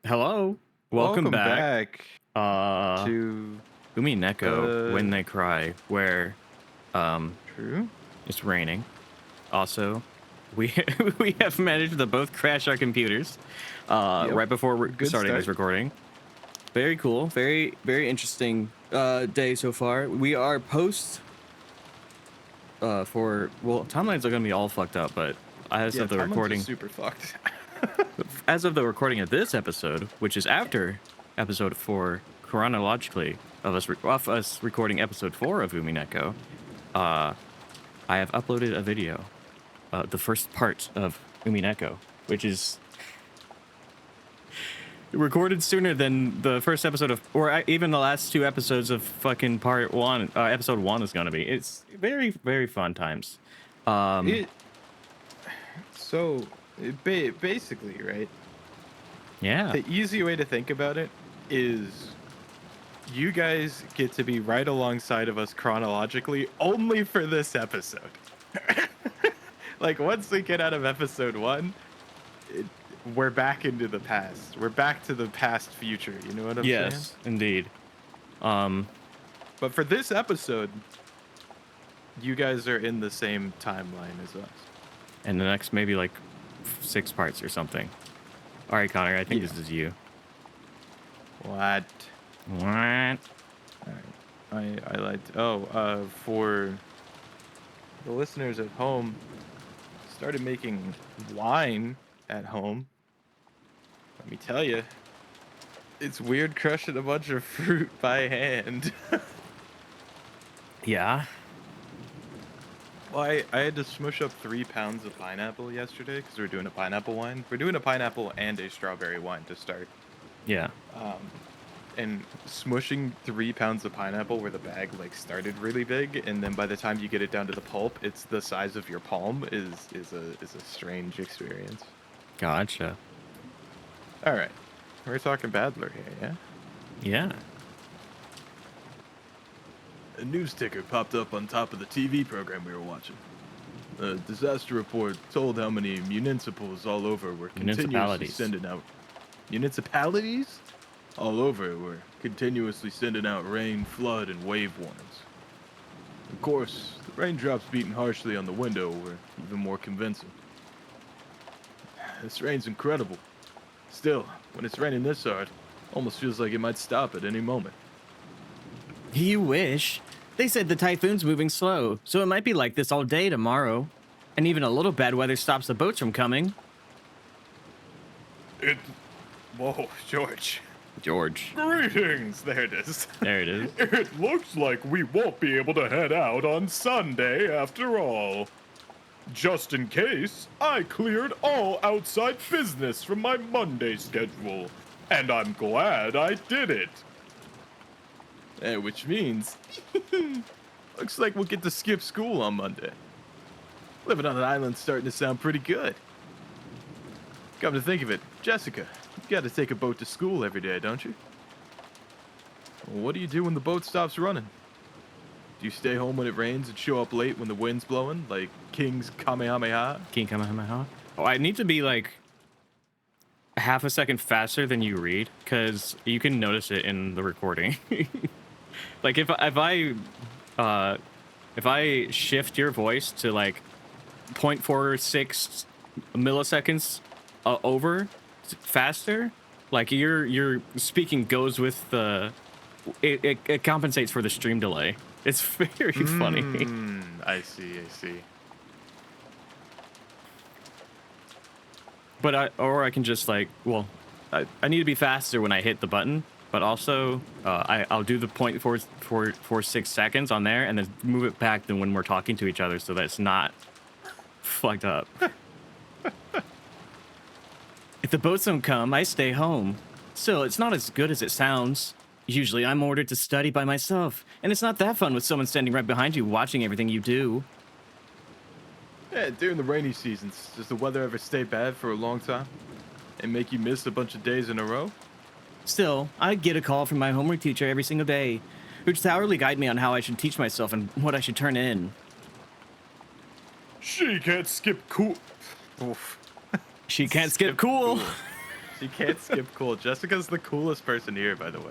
Hello. Welcome back. Uh to Umineko, When uh They Cry, where true. it's raining. Also, we we have managed to both crash our computers Yep. right before we're Good starting start. this recording. Very cool. Very interesting day so far. We are post timelines are going to be all fucked up, but as Yeah, of the timelines is recording super fucked. as of the recording of this episode, which is after episode 4 chronologically of us recording episode 4 of Umineko, I have uploaded a video, the first part of Umineko, which is recorded sooner than the first episode of, even the last 2 episodes of fucking part 1. Episode 1 is going to be. It's very fun times. it so basically, right? Yeah. The easy way to think about it is you guys get to be right alongside of us chronologically only for this episode. Like once we get out of episode 1, we're back into the past. We're back to the past future, you know what I'm saying? Yes, indeed. Um But for this episode, you guys are in the same timeline as us. and the next maybe like 6 parts or something. All right, Connor, I think Yeah. this is you. What? What? All right. I liked. For the listeners at home, started making wine at home. Let me tell you, it's weird crushing a bunch of fruit by hand. Yeah. Well, I had to smush up 3 pounds of pineapple yesterday because we're doing a pineapple wine. We're doing a pineapple and a strawberry wine to start. Yeah. And smushing 3 pounds of pineapple where the bag like started really big, and then by the time you get it down to the pulp, it's the size of your palm is a strange experience. Gotcha. All right, we're talking Badler here, yeah. Yeah. A news ticker popped up on top of the TV program we were watching. A disaster report told how many municipals all over were continuously Municipalities. sending out municipalities all over were continuously sending out rain, flood, and wave warnings. Of course, the raindrops beating harshly on the window were even more convincing. This rain's incredible. Still, when it's raining this hard, almost feels like it might stop at any moment. You wish. They said the typhoon's moving slow, so it might be like this all day tomorrow. And even a little bad weather stops the boats from coming. Whoa, George. George. Greetings! There it is. There it is. It looks like we won't be able to head out on Sunday after all. Just in case, I cleared all outside business from my Monday schedule, and I'm glad I did it. Which means, looks like we'll get to skip school on Monday. Living on an island's starting to sound pretty good. Come to think of it, Jessica, you gotta take a boat to school every day, don't you? What do you do when the boat stops running? Do you stay home when it rains and show up late when the wind's blowing, like King's Kamehameha? King Kamehameha. Oh, I need to be like half a second faster than you read, because you can notice it in the recording. Like if I shift your voice to like 0.46 milliseconds over faster, like your speaking goes with the it compensates for the stream delay. It's very funny. I see. But I can just like, well, I need to be faster when I hit the button, but also I'll do the 0.446 seconds on there and then move it back then when we're talking to each other so that it's not fucked up. If the boats don't come, I stay home. Still, it's not as good as it sounds. Usually I'm ordered to study by myself, and it's not that fun with someone standing right behind you watching everything you do. Yeah, during the rainy seasons, does the weather ever stay bad for a long time and make you miss a bunch of days in a row? Still, I get a call from my homework teacher every single day, who just hourly guide me on how I should teach myself and what I should turn in. She can't skip cool. Oof. She can't skip cool. She can't skip cool. Jessica's the coolest person here, by the way.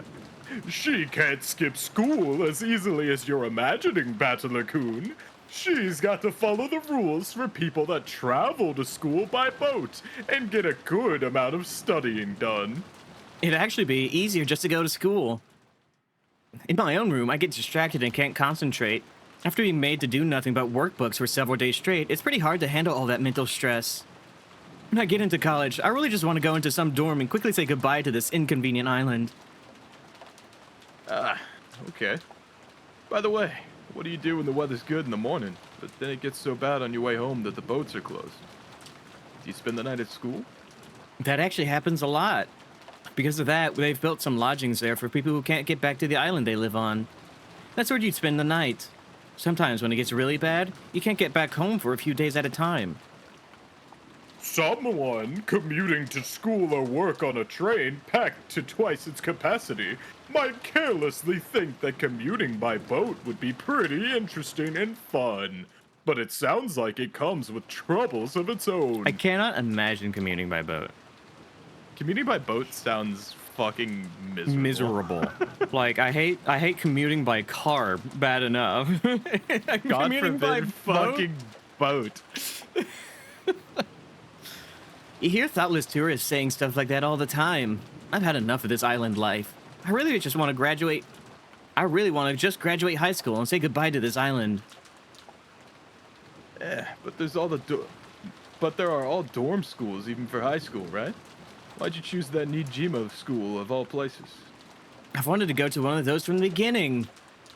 She can't skip school as easily as you're imagining, Battler-kun. She's got to follow the rules for people that travel to school by boat and get a good amount of studying done. It'd actually be easier just to go to school. In my own room, I get distracted and can't concentrate. After being made to do nothing but workbooks for several days straight, it's pretty hard to handle all that mental stress. When I get into college, I really just want to go into some dorm and quickly say goodbye to this inconvenient island. Okay. By the way, what do you do when the weather's good in the morning, but then it gets so bad on your way home that the boats are closed? Do you spend the night at school? That actually happens a lot. Because of that, they've built some lodgings there for people who can't get back to the island they live on. That's where you'd spend the night. Sometimes when it gets really bad, you can't get back home for a few days at a time. Someone commuting to school or work on a train packed to twice its capacity might carelessly think that commuting by boat would be pretty interesting and fun. But it sounds like it comes with troubles of its own. I cannot imagine commuting by boat. Commuting by boat sounds fucking miserable. Miserable. Like, I hate commuting by car bad enough. God Commuting by forbid boat? fucking boat. You hear thoughtless tourists saying stuff like that all the time. I've had enough of this island life. I really just want to graduate. I really want to just graduate high school and say goodbye to this island. Yeah, but there's all but there are all dorm schools even for high school, right? Why'd you choose that Nijima school of all places? I've wanted to go to one of those from the beginning.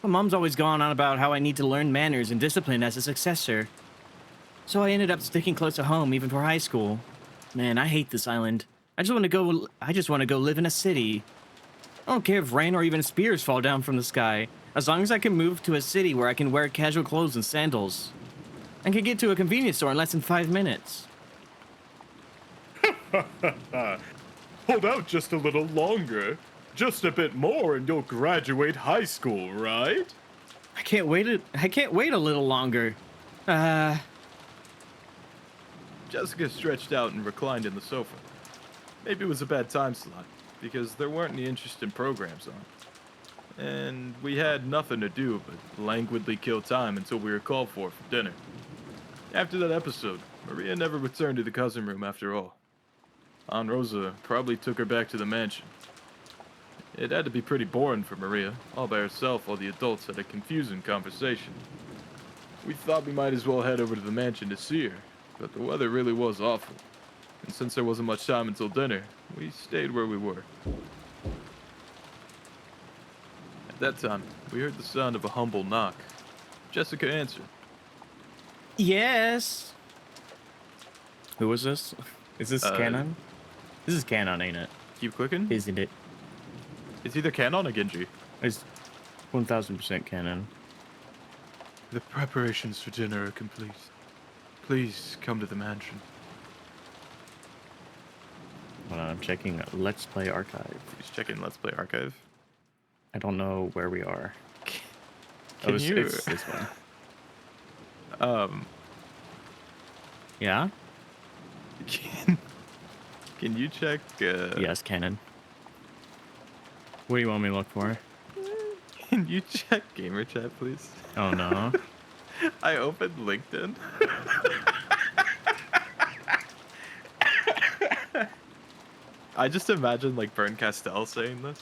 My mom's always gone on about how I need to learn manners and discipline as a successor. So I ended up sticking close to home even for high school. Man, I hate this island. I just want to go live in a city. I don't care if rain or even spears fall down from the sky, as long as I can move to a city where I can wear casual clothes and sandals. And can get to a convenience store in less than 5 minutes. Hold out just a little longer. Just a bit more and you'll graduate high school, right? I can't wait a little longer. Jessica stretched out and reclined in the sofa. Maybe it was a bad time slot, because there weren't any interesting programs on. And we had nothing to do but languidly kill time until we were called for dinner. After that episode, Maria never returned to the cousin room after all. Aunt Rosa probably took her back to the mansion. It had to be pretty boring for Maria, all by herself while the adults had a confusing conversation. We thought we might as well head over to the mansion to see her, but the weather really was awful. And since there wasn't much time until dinner, we stayed where we were. At that time, we heard the sound of a humble knock. Jessica answered. Yes. Who was this? Is this canon? This is canon, ain't it? Keep clicking? Isn't it? It's either canon or Genji. It's 1000% canon. The preparations for dinner are complete. Please come to the mansion. Hold on, I'm checking Let's Play Archive. Please check in Let's Play Archive. I don't know where we are. Can you... It's this one. Yeah? Can you check... Yes, canon. What do you want me to look for? Can you check gamer chat, please? Oh, no. I opened LinkedIn. I just imagine, like, Bern Castell saying this.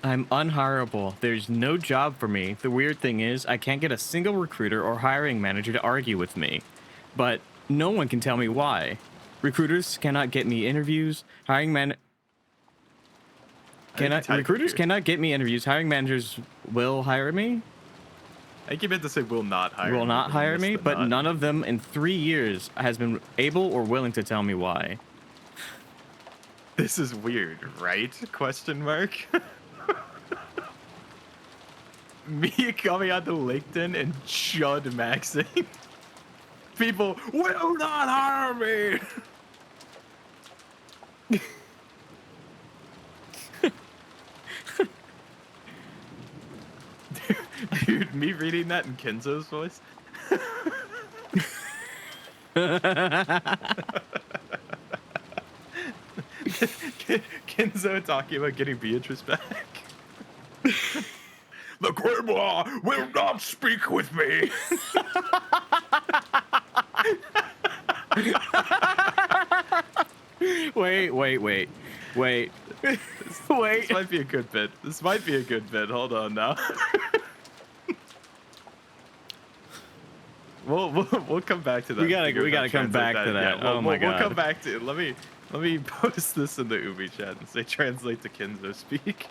I'm unhireable. There's no job for me. The weird thing is, I can't get a single recruiter or hiring manager to argue with me. But no one can tell me why. Recruiters cannot get me interviews. Recruiters cannot get me interviews. Hiring managers will hire me. I think you meant to say will not hire me. Will not hire me, but not. none of them in 3 years has been able or willing to tell me why. This is weird, right? Question mark. Me coming onto LinkedIn and Chud maxing. People will not hire me. Dude, me reading that in Kenzo's voice. Kenzo talking about getting Beatrice back. The grandma will not speak with me. Wait. This might be a good bit. Hold on now. We'll come back to that. We gotta come back to that. Yeah, oh my god. We'll come back to it. Let me post this in the Umi chat and say translate to Kenzo speak.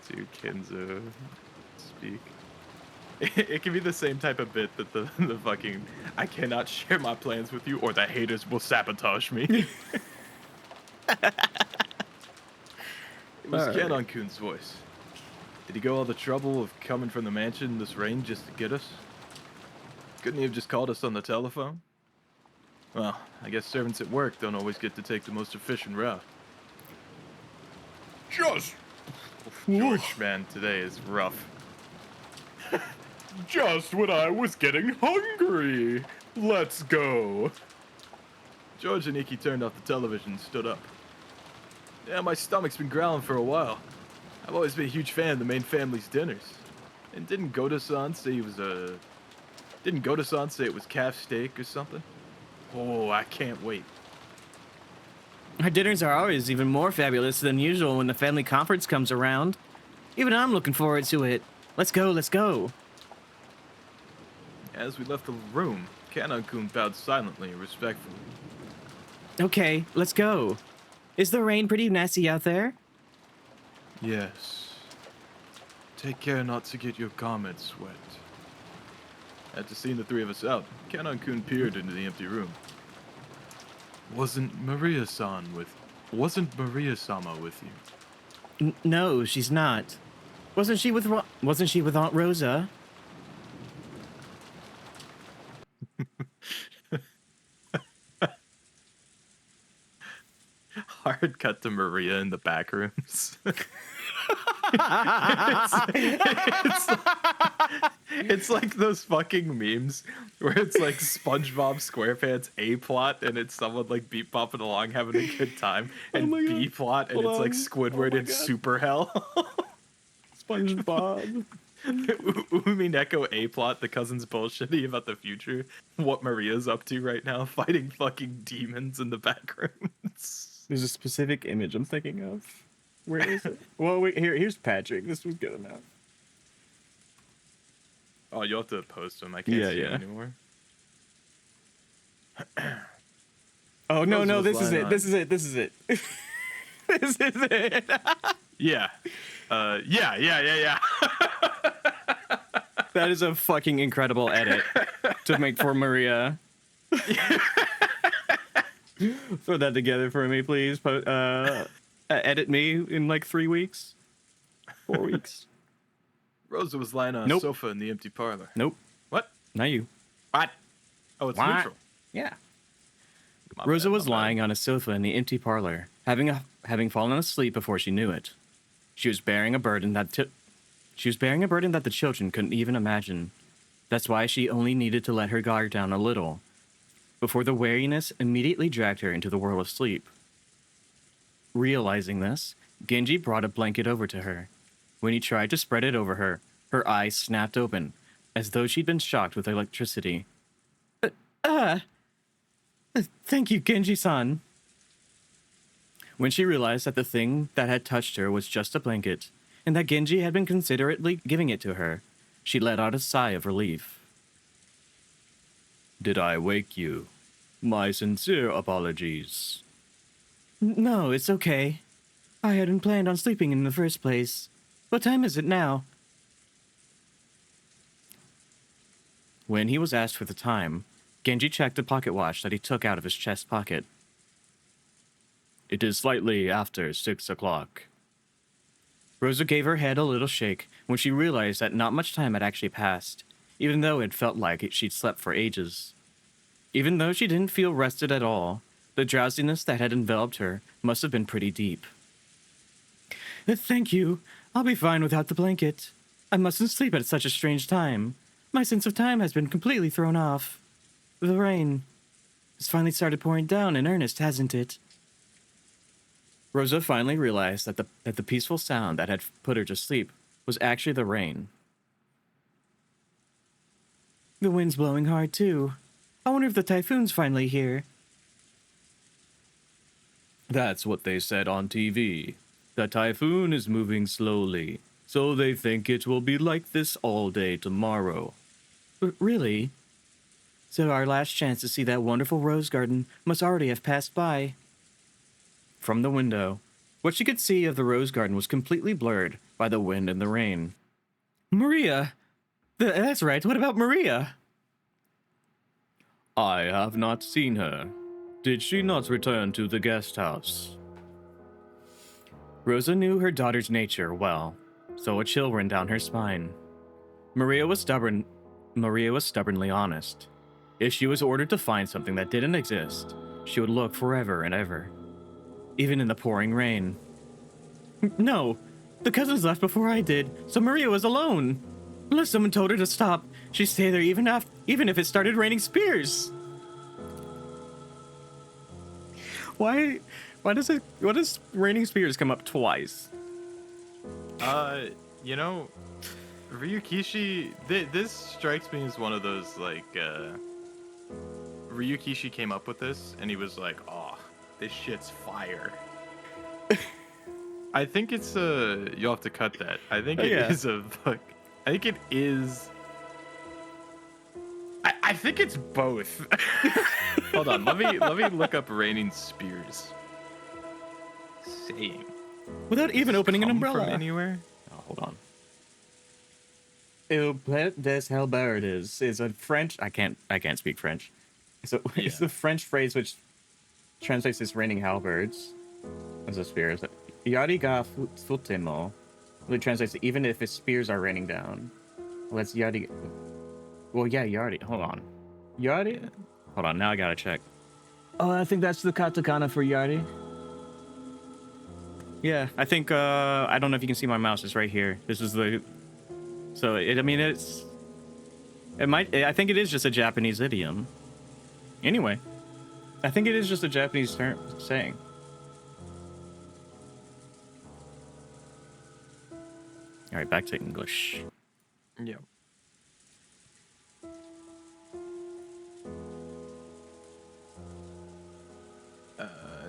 To Kenzo speak. It can be the same type of bit that the fucking I cannot share my plans with you or the haters will sabotage me. It was Alright. Kanon-kun's voice. Did he go all the trouble of coming from the mansion in this rain just to get us? Couldn't he have just called us on the telephone? Well, I guess servants at work don't always get to take the most efficient route. Just George, man, today is rough. Just when I was getting hungry. Let's go. George and Ikki turned off the television and stood up. Yeah, my stomach's been growling for a while. I've always been a huge fan of the main family's dinners. And didn't Gohda-san say it was calf steak or something? Oh, I can't wait. Our dinners are always even more fabulous than usual when the family conference comes around. Even I'm looking forward to it. Let's go. As we left the room, Kanon-kun bowed silently and respectfully. Okay, let's go. Is the rain pretty nasty out there? Yes. Take care not to get your garments wet. After seeing the three of us out, Kanon-kun peered into the empty room. Wasn't Maria-sama with you? No, she's not. Wasn't she with Aunt Rosa? Hard cut to Maria in the back rooms. It's like those fucking memes where it's like SpongeBob SquarePants A plot and it's someone like beat bopping along having a good time, and my God. B plot and Hold it's like on. Squidward Oh my in God. super hell. SpongeBob. Umineko A plot, the cousin's bullshitty about the future. What Maria's up to right now, fighting fucking demons in the back rooms. There's a specific image I'm thinking of. Where is it? Well, wait, here's Patrick. This was good enough. Oh, you'll have to post them. I can't Yeah, see yeah. them anymore. Oh no, Rosa was this is lying it. on- This is it. This is it. This is it. Yeah. Yeah. That is a fucking incredible edit to make for Maria. Throw that together for me, please. Edit me in like 3 weeks, 4 weeks. Rosa was lying on a Nope. sofa in the empty parlor. Nope, What? not you. What? Oh, it's What? neutral. Yeah. My Rosa bad, was my bad. lying on a sofa in the empty parlor, having fallen asleep before she knew it. She was bearing a burden that the children couldn't even imagine. That's why she only needed to let her guard down a little, before the weariness immediately dragged her into the world of sleep. Realizing this, Genji brought a blanket over to her. When he tried to spread it over her, her eyes snapped open, as though she'd been shocked with electricity. Thank you, Genji-san. When she realized that the thing that had touched her was just a blanket, and that Genji had been considerately giving it to her, she let out a sigh of relief. Did I wake you? My sincere apologies. No, it's okay. I hadn't planned on sleeping in the first place. What time is it now? When he was asked for the time, Genji checked a pocket watch that he took out of his chest pocket. It is slightly after 6 o'clock. Rosa gave her head a little shake when she realized that not much time had actually passed, even though it felt like she'd slept for ages. Even though she didn't feel rested at all, the drowsiness that had enveloped her must have been pretty deep. Thank you. I'll be fine without the blanket. I mustn't sleep at such a strange time. My sense of time has been completely thrown off. The rain has finally started pouring down in earnest, hasn't it? Rosa finally realized that the peaceful sound that had put her to sleep was actually the rain. The wind's blowing hard, too. I wonder if the typhoon's finally here. That's what they said on TV. The typhoon is moving slowly, so they think it will be like this all day tomorrow. Really? So our last chance to see that wonderful rose garden must already have passed by. From the window, what she could see of the rose garden was completely blurred by the wind and the rain. Maria! That's right, what about Maria? I have not seen her. Did she not return to the guest house? Rosa knew her daughter's nature well, so a chill ran down her spine. Maria was stubbornly honest. If she was ordered to find something that didn't exist, she would look forever and ever, even in the pouring rain. No, the cousins left before I did, so Maria was alone. Unless someone told her to stop, she'd stay there even if it started raining spears. Why does raining spears come up twice? You know, Ryukishi, this strikes me as one of those, like, Ryukishi came up with this, and he was like, oh, this shit's fire. I think it's, you'll have to cut that. I think it is a, like, I think it is, I think it's both. Hold on, let me look up raining spears. Saying. Without even opening an umbrella. From anywhere? Oh, hold on. Il pet des halberdes is a French. I can't speak French. So it's the French phrase which translates as raining halberds as a spear. Yari ga futemo. It translates to even if its spears are raining down. Well, that's yari. Well, yeah, yari. Hold on. Yari? Hold on, now I gotta check. Oh, I think that's the katakana for yari. Yeah, I think, I don't know if you can see my mouse, it's right here. This is the, so, I think it is just a Japanese idiom. Anyway, I think it is just a Japanese term saying. Alright, back to English. Yeah.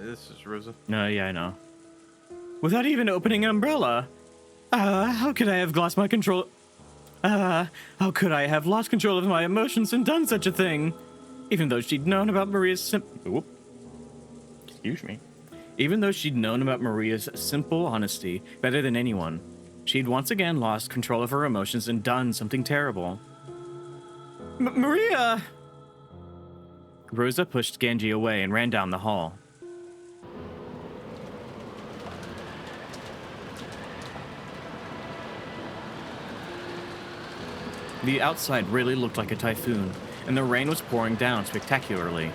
This is Rosa. No, yeah, I know. Without even opening an umbrella. How could I have lost my control? How could I have lost control of my emotions and done such a thing? Even though she'd known about Maria's Excuse me. Even though she'd known about Maria's simple honesty better than anyone, she'd once again lost control of her emotions and done something terrible. Maria! Rosa pushed Genji away and ran down the hall. The outside really looked like a typhoon, and the rain was pouring down spectacularly.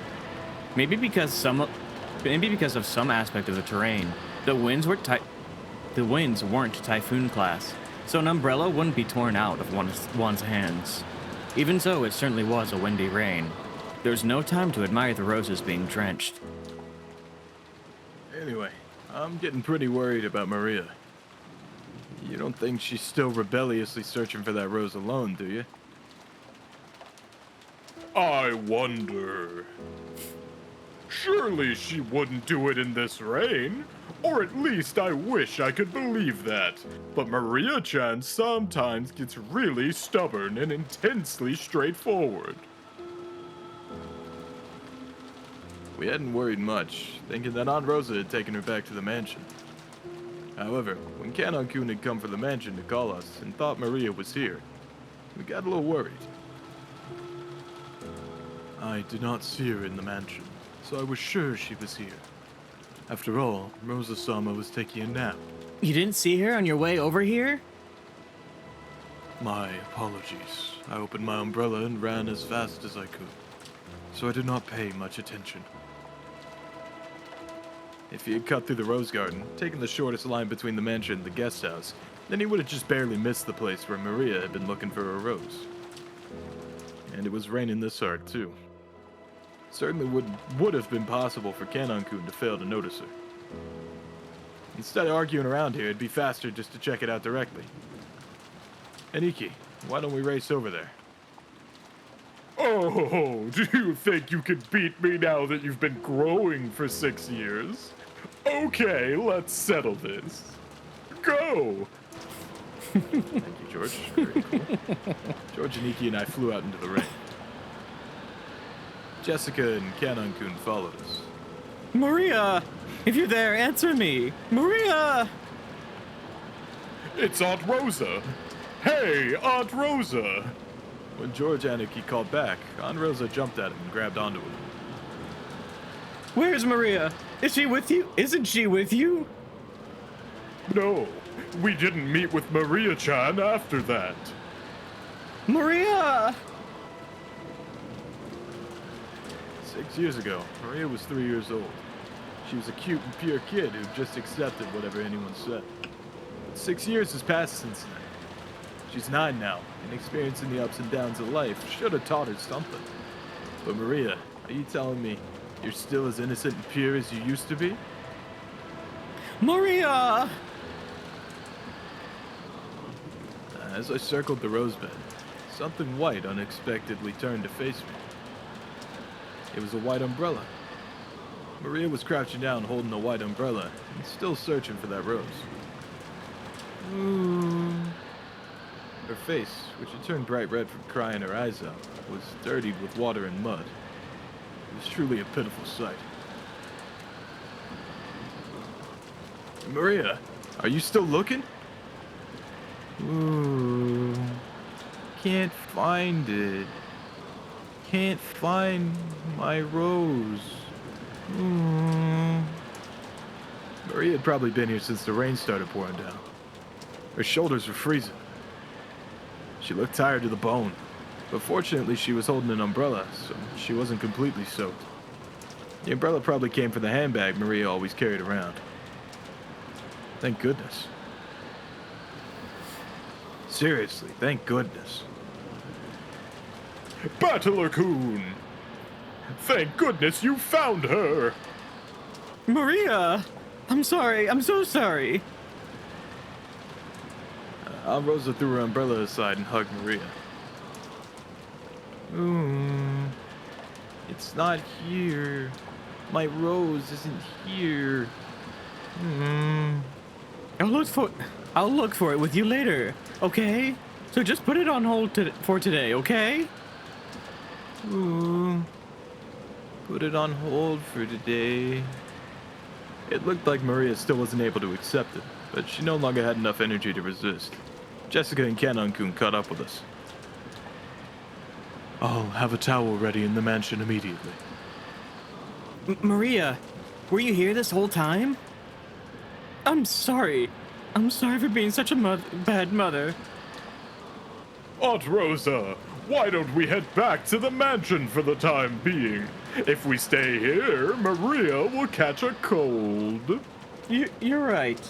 Maybe because of some aspect of the terrain, the winds weren't typhoon class, so an umbrella wouldn't be torn out of one's hands. Even so, it certainly was a windy rain. There was no time to admire the roses being drenched. Anyway, I'm getting pretty worried about Maria. You don't think she's still rebelliously searching for that rose alone, do you? I wonder. Surely she wouldn't do it in this rain. Or at least I wish I could believe that. But Maria-chan sometimes gets really stubborn and intensely straightforward. We hadn't worried much, thinking that Aunt Rosa had taken her back to the mansion. However, when Kanon-kun had come for the mansion to call us and thought Maria was here, we got a little worried. I did not see her in the mansion, so I was sure she was here. After all, Rosa-sama was taking a nap. You didn't see her on your way over here? My apologies. I opened my umbrella and ran as fast as I could, so I did not pay much attention. If he had cut through the rose garden, taken the shortest line between the mansion and the guest house, then he would have just barely missed the place where Maria had been looking for a rose. And it was raining this hard, too. Certainly would have been possible for Kanon-kun to fail to notice her. Instead of arguing around here, it'd be faster just to check it out directly. Aniki, why don't we race over there? Oh, do you think you can beat me now that you've been growing for 6 years? Okay, let's settle this. Go! Thank you, George. Very cool. George, Aniki, and I flew out into the rain. Jessica and Kanon-kun followed us. Maria! If you're there, answer me! Maria! It's Aunt Rosa! Hey, Aunt Rosa! When George Aniki called back, Aunt Rosa jumped at him and grabbed onto him. Where's Maria? Is she with you? Isn't she with you? No, we didn't meet with Maria-chan after that. Maria! 6 years ago, Maria was 3 years old. She was a cute and pure kid who just accepted whatever anyone said. But 6 years has passed since then. She's 9 now, and experiencing the ups and downs of life should have taught her something. But Maria, are you telling me you're still as innocent and pure as you used to be? Maria! As I circled the rose bed, something white unexpectedly turned to face me. It was a white umbrella. Maria was crouching down holding the white umbrella and still searching for that rose. Ooh. Her face, which had turned bright red from crying her eyes out, was dirtied with water and mud. It was truly a pitiful sight. Maria, are you still looking? Ooh. Can't find it. Can't find my rose. Ooh. Maria had probably been here since the rain started pouring down. Her shoulders were freezing. She looked tired to the bone, but fortunately she was holding an umbrella, so she wasn't completely soaked. The umbrella probably came from the handbag Maria always carried around. Thank goodness. Seriously, thank goodness. Battler-kun! Thank goodness you found her! Maria! I'm sorry, I'm so sorry. Aunt Rosa threw her umbrella aside and hugged Maria. Ooh, it's not here. My rose isn't here. I'll look for it with you later, okay? So just put it on hold for today, okay? Ooh, put it on hold for today. It looked like Maria still wasn't able to accept it, but she no longer had enough energy to resist. Jessica and Kanon-kun caught up with us. I'll have a towel ready in the mansion immediately. Maria, were you here this whole time? I'm sorry. I'm sorry for being such a bad mother. Aunt Rosa, why don't we head back to the mansion for the time being? If we stay here, Maria will catch a cold. You're right.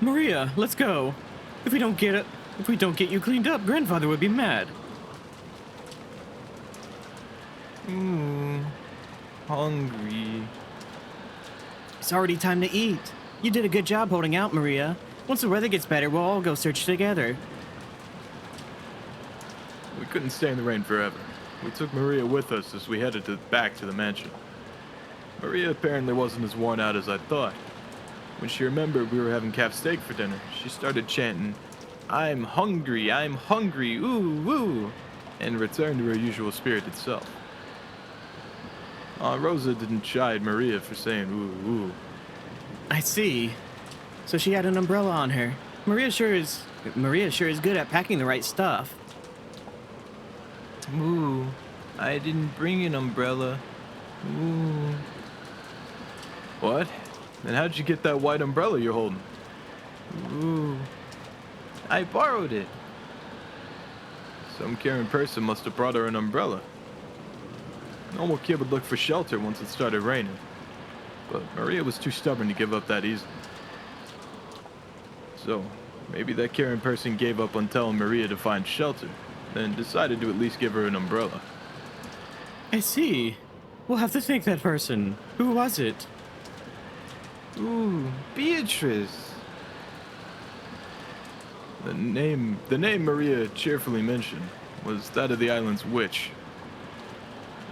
Maria, let's go. If we don't get you cleaned up, Grandfather would be mad. Hungry. It's already time to eat. You did a good job holding out, Maria. Once the weather gets better, we'll all go search together. We couldn't stay in the rain forever. We took Maria with us as we headed back to the mansion. Maria apparently wasn't as worn out as I thought. When she remembered we were having calf steak for dinner, she started chanting, I'm hungry, ooh, ooh, and returned to her usual spirited self. Aunt Rosa didn't chide Maria for saying ooh, ooh. I see. So she had an umbrella on her. Maria sure is good at packing the right stuff. Ooh, I didn't bring an umbrella. Ooh. What? Then how'd you get that white umbrella you're holding? Ooh. I borrowed it. Some caring person must have brought her an umbrella. Normal kid would look for shelter once it started raining. but Maria was too stubborn to give up that easily. So, maybe that caring person gave up on telling Maria to find shelter, then decided to at least give her an umbrella. I see. We'll have to thank that person. Who was it? Ooh, Beatrice. The name Maria cheerfully mentioned was that of the island's witch.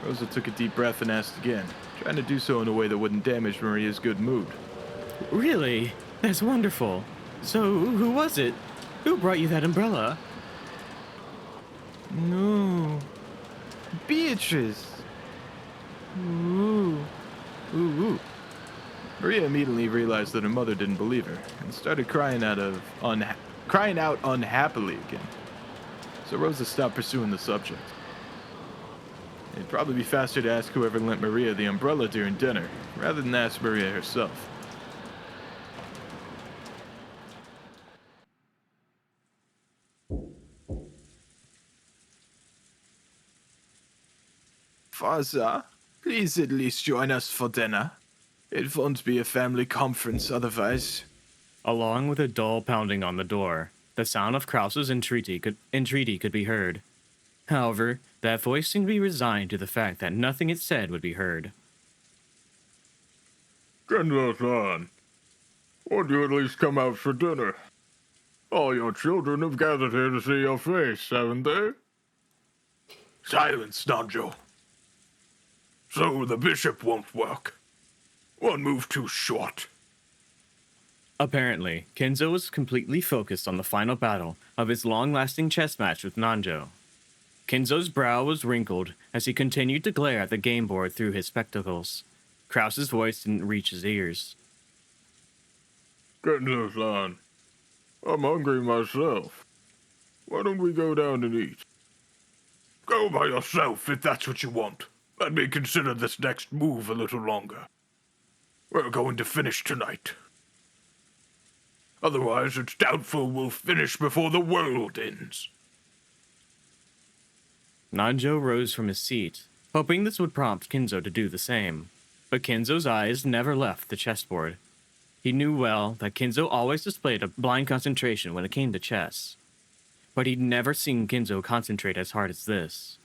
Rosa took a deep breath and asked again, trying to do so in a way that wouldn't damage Maria's good mood. Really? That's wonderful. So, who was it? Who brought you that umbrella? No. Beatrice. Ooh. Ooh. Maria immediately realized that her mother didn't believe her and started crying out unhappily again. So Rosa stopped pursuing the subject. It'd probably be faster to ask whoever lent Maria the umbrella during dinner, rather than ask Maria herself. Father, please at least join us for dinner. It won't be a family conference otherwise. Along with a dull pounding on the door, the sound of Krause's entreaty could be heard. However, that voice seemed to be resigned to the fact that nothing it said would be heard. Kenzo-san, won't you at least come out for dinner? All your children have gathered here to see your face, haven't they? Silence, Nanjo. So the bishop won't work. One move too short. Apparently, Kenzo was completely focused on the final battle of his long-lasting chess match with Nanjo. Kenzo's brow was wrinkled as he continued to glare at the game board through his spectacles. Krause's voice didn't reach his ears. Kenzo-san, I'm hungry myself. Why don't we go down and eat? Go by yourself if that's what you want. Let me consider this next move a little longer. We're going to finish tonight. Otherwise, it's doubtful we'll finish before the world ends. Nanjo rose from his seat, hoping this would prompt Kenzo to do the same. But Kenzo's eyes never left the chessboard. He knew well that Kenzo always displayed a blind concentration when it came to chess. But he'd never seen Kenzo concentrate as hard as this.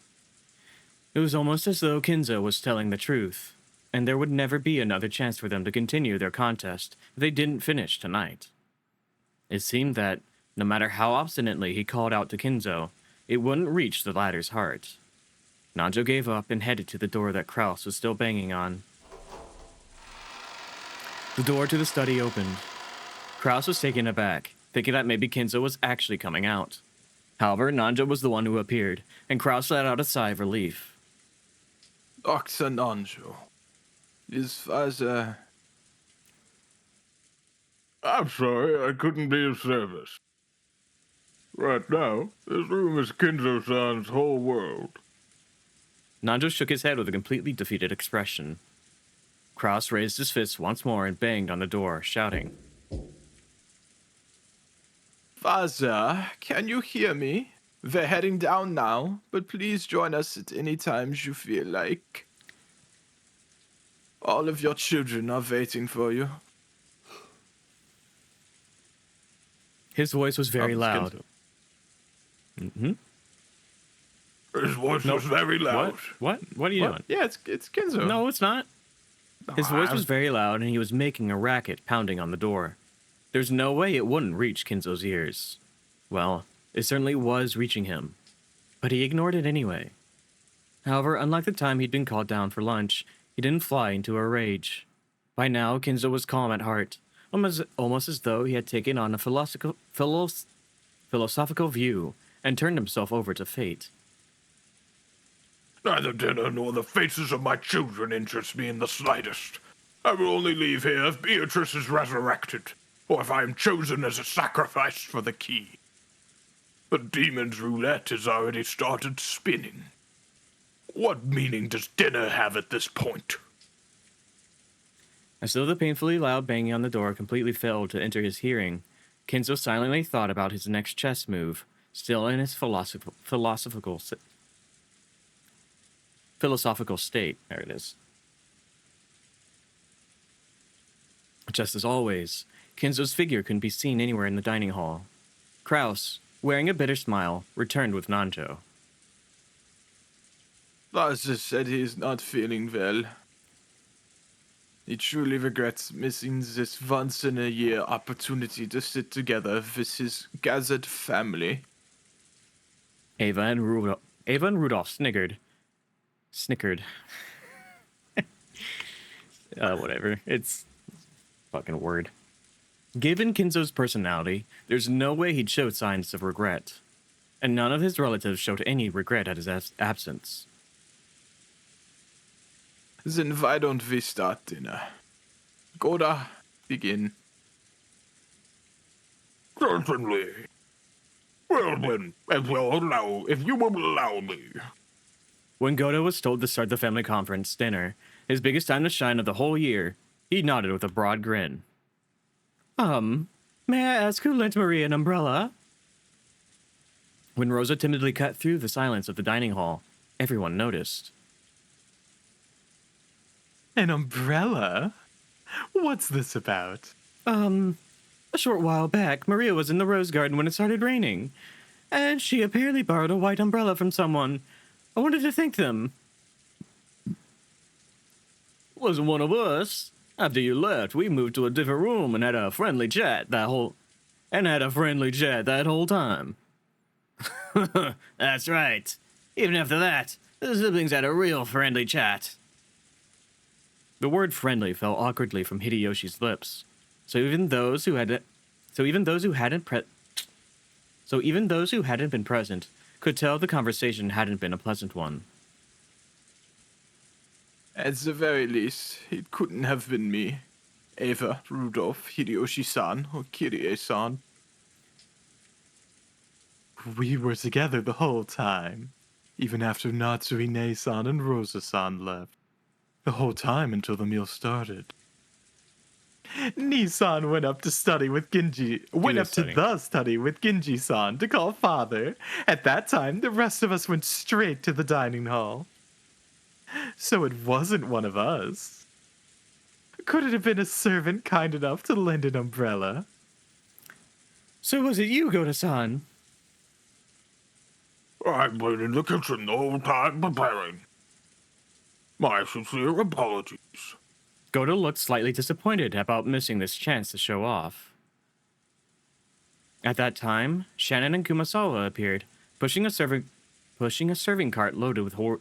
It was almost as though Kenzo was telling the truth, and there would never be another chance for them to continue their contest if they didn't finish tonight. It seemed that, no matter how obstinately he called out to Kenzo, it wouldn't reach the latter's heart. Nanjo gave up and headed to the door that Krause was still banging on. The door to the study opened. Krause was taken aback, thinking that maybe Kenzo was actually coming out. However, Nanjo was the one who appeared, and Krause let out a sigh of relief. Dr. Nanjo, his father... I'm sorry, I couldn't be of service. Right now, this room is Kenzo-san's whole world. Nanjo shook his head with a completely defeated expression. Krause raised his fist once more and banged on the door, shouting, Father, can you hear me? We're heading down now, but please join us at any times you feel like. All of your children are waiting for you. His voice was very loud. Mm-hmm. His voice was very loud. What are you doing? Yeah, it's Kenzo. No, it's not. His voice was very loud, and he was making a racket, pounding on the door. There's no way it wouldn't reach Kenzo's ears. Well, it certainly was reaching him, but he ignored it anyway. However, unlike the time he'd been called down for lunch, he didn't fly into a rage. By now, Kenzo was calm at heart, almost as though he had taken on a philosophical view and turned himself over to fate. Neither dinner nor the faces of my children interest me in the slightest. I will only leave here if Beatrice is resurrected, or if I am chosen as a sacrifice for the key. The demon's roulette has already started spinning. What meaning does dinner have at this point? As though the painfully loud banging on the door completely failed to enter his hearing, Kenzo silently thought about his next chess move, still in his philosophical state. There it is. Just as always, Kinzo's figure couldn't be seen anywhere in the dining hall. Kraus, wearing a bitter smile, returned with Nanjo. Father said he is not feeling well. He truly regrets missing this once-in-a-year opportunity to sit together with his gathered family. Ava and Rudolph snickered. Whatever. It's fucking a word. Given Kinzo's personality, there's no way he'd show signs of regret. And none of his relatives showed any regret at his absence. Then why don't we start dinner? Gohda, begin. Certainly. Well then, if you will allow me. When Gohda was told to start the family conference dinner, his biggest time to shine of the whole year, he nodded with a broad grin. May I ask who lent Maria an umbrella? When Rosa timidly cut through the silence of the dining hall, everyone noticed. An umbrella? What's this about? A short while back, Maria was in the rose garden when it started raining, and she apparently borrowed a white umbrella from someone. I wanted to thank them. Wasn't one of us. After you left, we moved to a different room and had a friendly chat that whole time. That's right. Even after that, the siblings had a real friendly chat. The word friendly fell awkwardly from Hideyoshi's lips. So even those who hadn't been present could tell the conversation hadn't been a pleasant one. At the very least, it couldn't have been me. Ava, Rudolph, Hideyoshi-san, or Kirie-san. We were together the whole time, even after Natsui-ne-san and Rosa-san left. The whole time until the meal started. Nissan went up to study with Genji-san to call father. At that time, the rest of us went straight to the dining hall. So it wasn't one of us. Could it have been a servant kind enough to lend an umbrella? So was it you, Gohda-san? I've been in the kitchen the whole time preparing. My sincere apologies. Gohda looked slightly disappointed about missing this chance to show off. At that time, Shannon and Kumasawa appeared, pushing a serving cart loaded with hors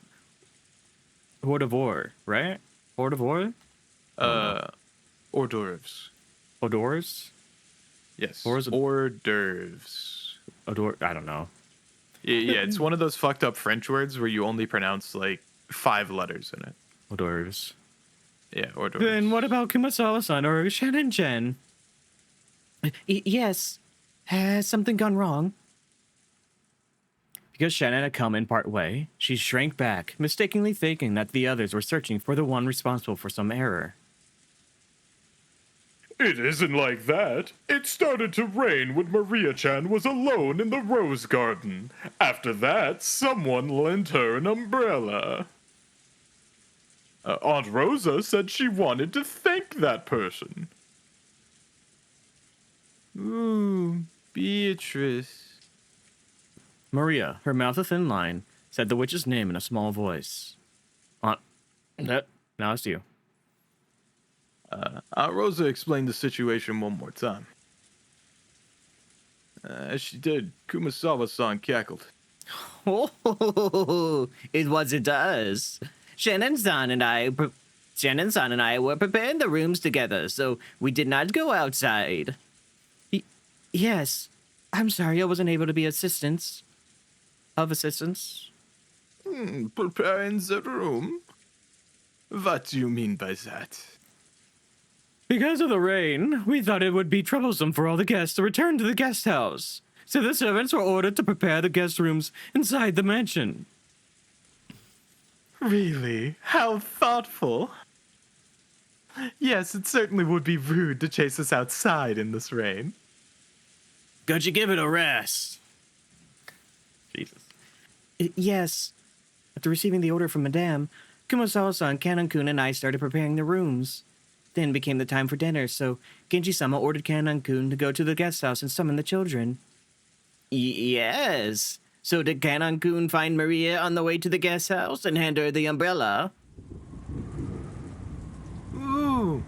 d'oeuvre, right? Hors d'oeuvre? Hors d'oeuvres. Hors d'oeuvres? Yes. Hors d'oeuvres. I don't know. Yeah, it's one of those fucked up French words where you only pronounce like 5 letters in it. Hors d'oeuvres. Yeah, hors d'oeuvres. Then what about Kumasawa-san or Shannon-chan? Yes. Has something gone wrong? Because Shannon had come in part way, she shrank back, mistakenly thinking that the others were searching for the one responsible for some error. It isn't like that. It started to rain when Maria-chan was alone in the rose garden. After that, someone lent her an umbrella. Aunt Rosa said she wanted to thank that person. Ooh, Beatrice. Maria, her mouth a thin line, said the witch's name in a small voice. Now it's you. Aunt Rosa explained the situation one more time. As she did, Kumasawa-san cackled. Oh, it was it does. Shannon-san and I were preparing the rooms together, so we did not go outside. Yes. I'm sorry I wasn't able to be of assistance. Preparing the room? What do you mean by that? Because of the rain, we thought it would be troublesome for all the guests to return to the guest house. So the servants were ordered to prepare the guest rooms inside the mansion. Really? How thoughtful. Yes, it certainly would be rude to chase us outside in this rain. Could you give it a rest? Jesus. Yes. After receiving the order from Madame, Kumasawa-san, Kanon-kun, and I started preparing the rooms. Then became the time for dinner, so Genji-sama ordered Kanan-kun to go to the guest house and summon the children. Yes. So did Kanan-kun find Maria on the way to the guest house and hand her the umbrella? Ooh,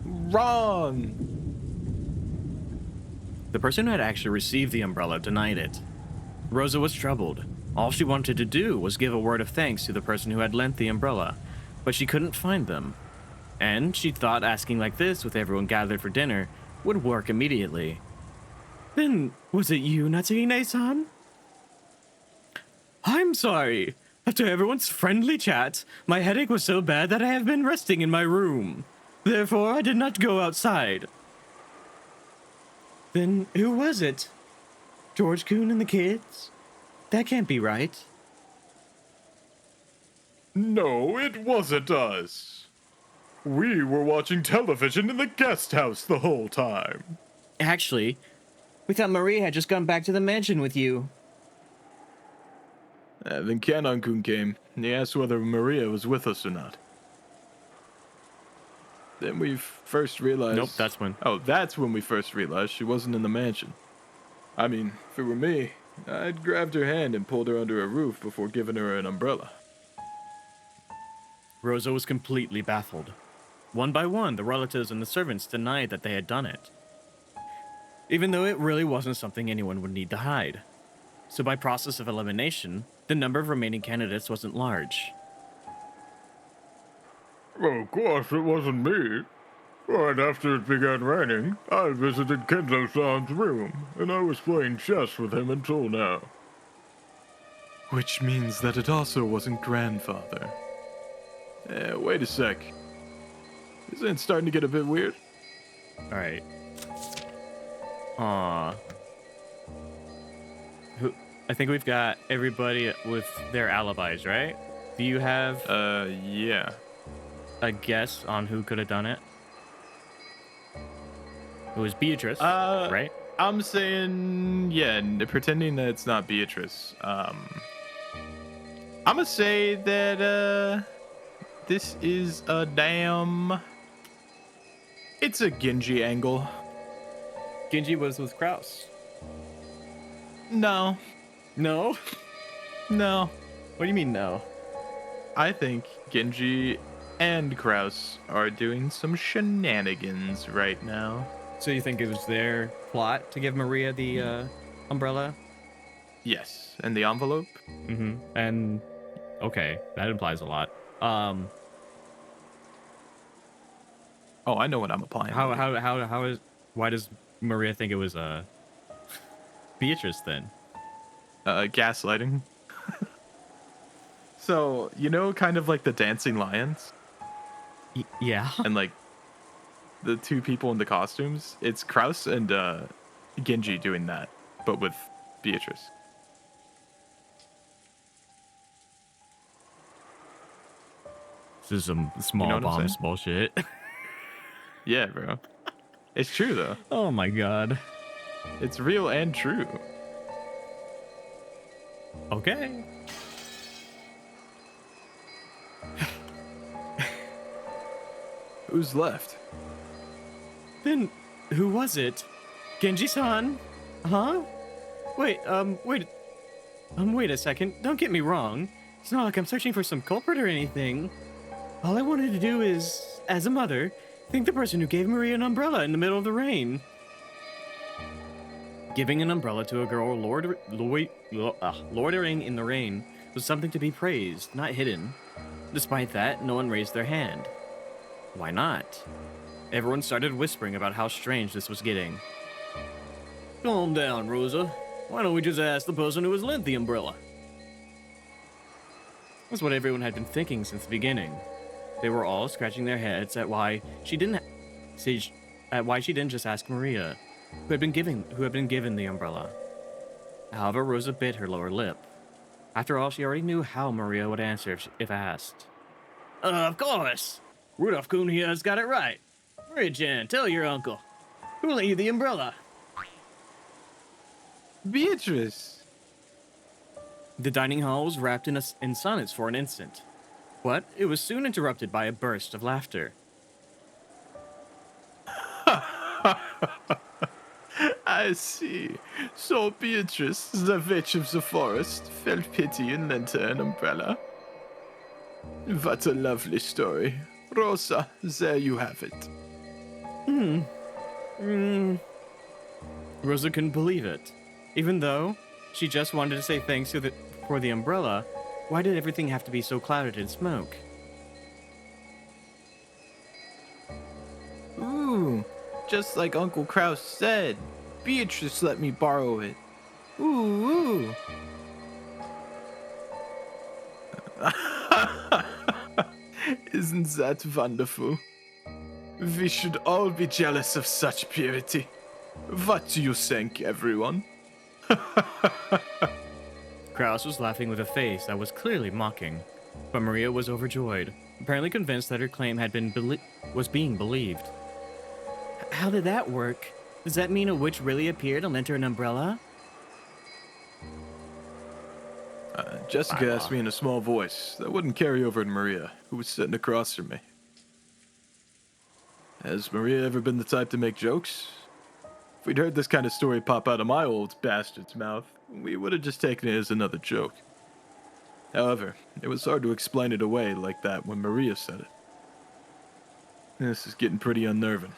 wrong. The person who had actually received the umbrella denied it. Rosa was troubled. All she wanted to do was give a word of thanks to the person who had lent the umbrella, but she couldn't find them. And she thought asking like this, with everyone gathered for dinner, would work immediately. Then, was it you, Natsuhine-san? I'm sorry. After everyone's friendly chat, my headache was so bad that I have been resting in my room. Therefore, I did not go outside. Then, who was it? George-kun and the kids? That can't be right. No, it wasn't us. We were watching television in the guest house the whole time. Actually, we thought Maria had just gone back to the mansion with you. Then Kanan-kun came, and he asked whether Maria was with us or not. Then we first realized... Nope, that's when. Oh, that's when we first realized she wasn't in the mansion. I mean, if it were me, I'd grabbed her hand and pulled her under a roof before giving her an umbrella. Rosa was completely baffled. One by one, the relatives and the servants denied that they had done it, even though it really wasn't something anyone would need to hide. So by process of elimination, the number of remaining candidates wasn't large. Of course, it wasn't me. Right after it began raining, I visited Kenzo-san's room, and I was playing chess with him until now. Which means that it also wasn't grandfather. Wait a sec. Isn't it starting to get a bit weird? Alright. Aww. I think we've got everybody with their alibis, right? Do you have Yeah. a guess on who could have done it? It was Beatrice, right? I'm saying, yeah, pretending that it's not Beatrice. I'm gonna say that, this is a damn... It's a Genji angle. Genji was with Kraus. No. No? No. What do you mean no? I think Genji and Kraus are doing some shenanigans right now. So you think it was their plot to give Maria the umbrella? Yes. And the envelope? Mm-hmm. And okay, that implies a lot. Oh, I know what I'm applying. Why does Maria think it was Beatrice then? Gaslighting. So, you know, kind of like the dancing lions? Yeah. And like the two people in the costumes? It's Kraus and Genji doing that, but with Beatrice. This is some small You know what I'm bombs saying? bullshit. Yeah, bro. It's true though. Oh my god. It's real and true. Okay. Who's left? Then who was it? Genji-san? Huh? Wait a second. Don't get me wrong. It's not like I'm searching for some culprit or anything. All I wanted to do is, as a mother, thank the person who gave Maria an umbrella in the middle of the rain. Giving an umbrella to a girl loitering in the rain was something to be praised, not hidden. Despite that, no one raised their hand. Why not? Everyone started whispering about how strange this was getting. Calm down, Rosa. Why don't we just ask the person who was lent the umbrella? That's what everyone had been thinking since the beginning. They were all scratching their heads at why she didn't just ask Maria, who had been given the umbrella. However, Rosa bit her lower lip. After all, she already knew how Maria would answer if asked. Of course! Rudolph-kun here has got it right. Maria-chan, tell your uncle. Who lent you the umbrella? Beatrice! The dining hall was wrapped in silence for an instant. But it was soon interrupted by a burst of laughter. I see. So Beatrice, the witch of the forest, felt pity and lent her an umbrella. What a lovely story. Rosa, there you have it. Rosa couldn't believe it. Even though she just wanted to say thanks for the umbrella, why did everything have to be so clouded in smoke? Ooh, just like Uncle Kraus said. Beatrice let me borrow it. Ooh. Isn't that wonderful? We should all be jealous of such purity. What do you think, everyone? Kraus was laughing with a face that was clearly mocking, but Maria was overjoyed, apparently convinced that her claim was being believed. How did that work? Does that mean a witch really appeared and lent her an umbrella? Jessica asked me in a small voice that wouldn't carry over to Maria, who was sitting across from me. Has Maria ever been the type to make jokes? If we'd heard this kind of story pop out of my old bastard's mouth, we would have just taken it as another joke. However, it was hard to explain it away like that when Maria said it. This is getting pretty unnerving.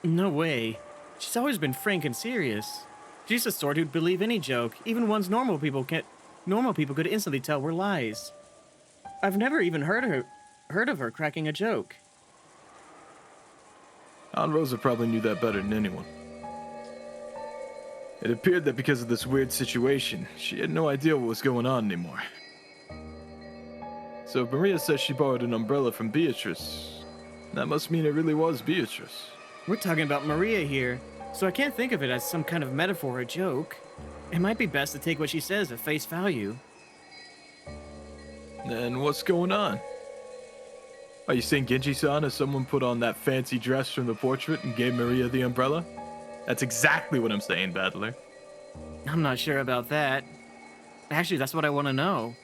No way. She's always been frank and serious. She's the sort who'd believe any joke, even ones normal people could instantly tell were lies. I've never even heard of her cracking a joke. Aunt Rosa probably knew that better than anyone. It appeared that because of this weird situation, she had no idea what was going on anymore. So if Maria says she borrowed an umbrella from Beatrice, that must mean it really was Beatrice. We're talking about Maria here, so I can't think of it as some kind of metaphor or joke. It might be best to take what she says at face value. Then what's going on? Are you saying Genji-san as someone put on that fancy dress from the portrait and gave Maria the umbrella? That's exactly what I'm saying, Battler. I'm not sure about that. Actually, that's what I want to know.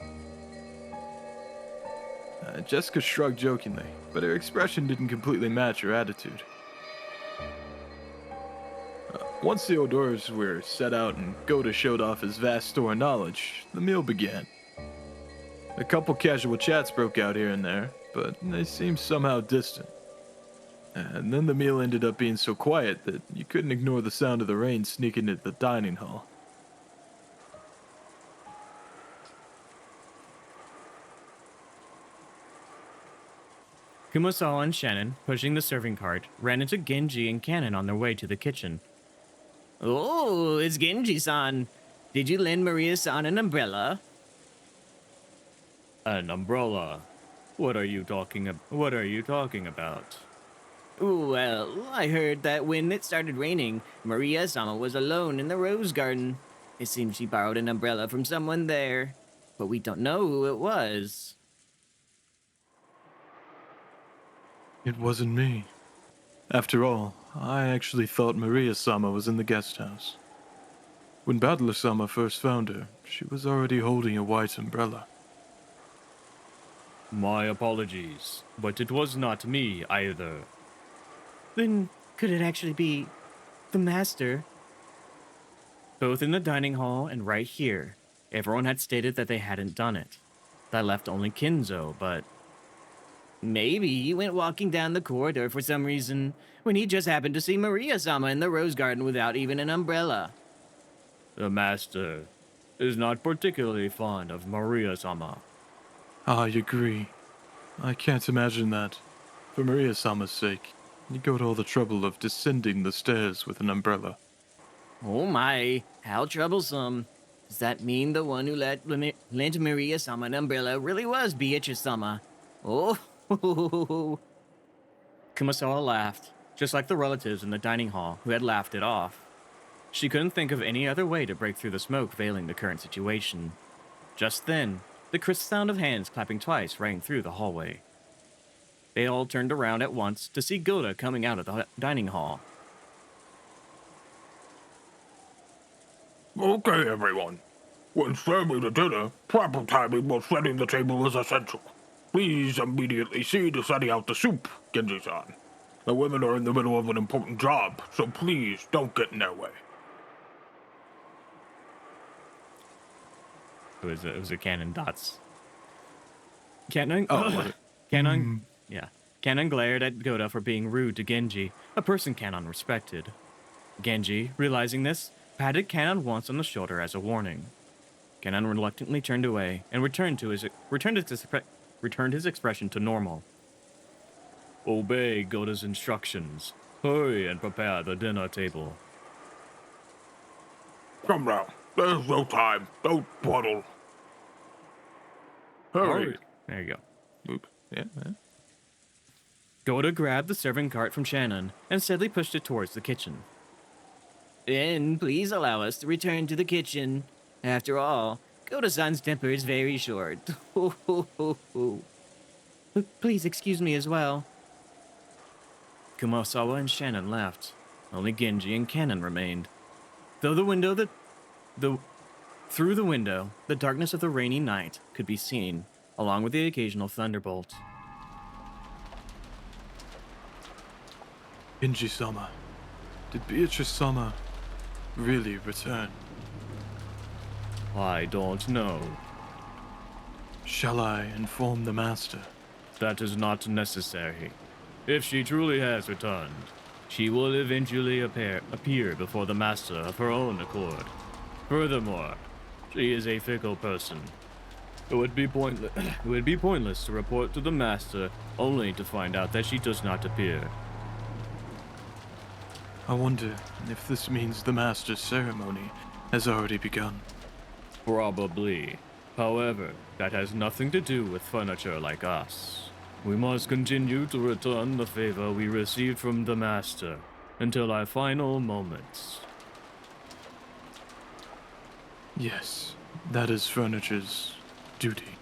Jessica shrugged jokingly, but her expression didn't completely match her attitude. Once the hors d'oeuvres were set out and Gohda showed off his vast store of knowledge, the meal began. A couple casual chats broke out here and there, but they seemed somehow distant. And then the meal ended up being so quiet that you couldn't ignore the sound of the rain sneaking into the dining hall. Kumasawa and Shannon, pushing the serving cart, ran into Genji and Cannon on their way to the kitchen. Oh, it's Genji-san. Did you lend Maria-san an umbrella? An umbrella? What are you talking about? Well, I heard that when it started raining, Maria-sama was alone in the rose garden. It seems she borrowed an umbrella from someone there, but we don't know who it was. It wasn't me. After all, I actually thought Maria-sama was in the guest house. When Battler-sama first found her, she was already holding a white umbrella. My apologies, but it was not me either. Then could it actually be the master? Both in the dining hall and right here, everyone had stated that they hadn't done it. That left only Kinzo, but maybe he went walking down the corridor for some reason when he just happened to see Maria-sama in the rose garden without even an umbrella. The master is not particularly fond of Maria-sama. I agree. I can't imagine that. For Maria-sama's sake, you go to all the trouble of descending the stairs with an umbrella. Oh my, how troublesome. Does that mean the one who lent Maria-sama an umbrella really was Beatrice-sama? Oh, Kumasawa laughed, just like the relatives in the dining hall who had laughed it off. She couldn't think of any other way to break through the smoke veiling the current situation. Just then, the crisp sound of hands clapping twice rang through the hallway. They all turned around at once to see Gohda coming out of the dining hall. Okay, everyone. When serving the dinner, proper timing while setting the table is essential. Please immediately see to setting out the soup, Genji-san. The women are in the middle of an important job, so please don't get in their way. It was a Canon Dots. Canon. Oh, was it? Canon. Yeah. Canon glared at Gohda for being rude to Genji, a person Canon respected. Genji, realizing this, patted Canon once on the shoulder as a warning. Canon reluctantly turned away and returned his expression to normal. Obey Gohda's instructions. Hurry and prepare the dinner table. Come now. There's no time. Don't puddle. Hurry. There you go. Oop. Yeah. Gohda grabbed the serving cart from Shannon and steadily pushed it towards the kitchen. Then please allow us to return to the kitchen. After all, Gohda-san's temper is very short. Please excuse me as well. Kumasawa and Shannon left. Only Genji and Canon remained. Through the window, the darkness of the rainy night could be seen, along with the occasional thunderbolt. Genji-sama. Did Beatrice-sama really return? I don't know. Shall I inform the master? That is not necessary. If she truly has returned, she will eventually appear before the master of her own accord. Furthermore, she is a fickle person. It would be pointless to report to the master only to find out that she does not appear. I wonder if this means the master's ceremony has already begun. Probably. However, that has nothing to do with furniture like us. We must continue to return the favor we received from the master until our final moments. Yes, that is furniture's duty.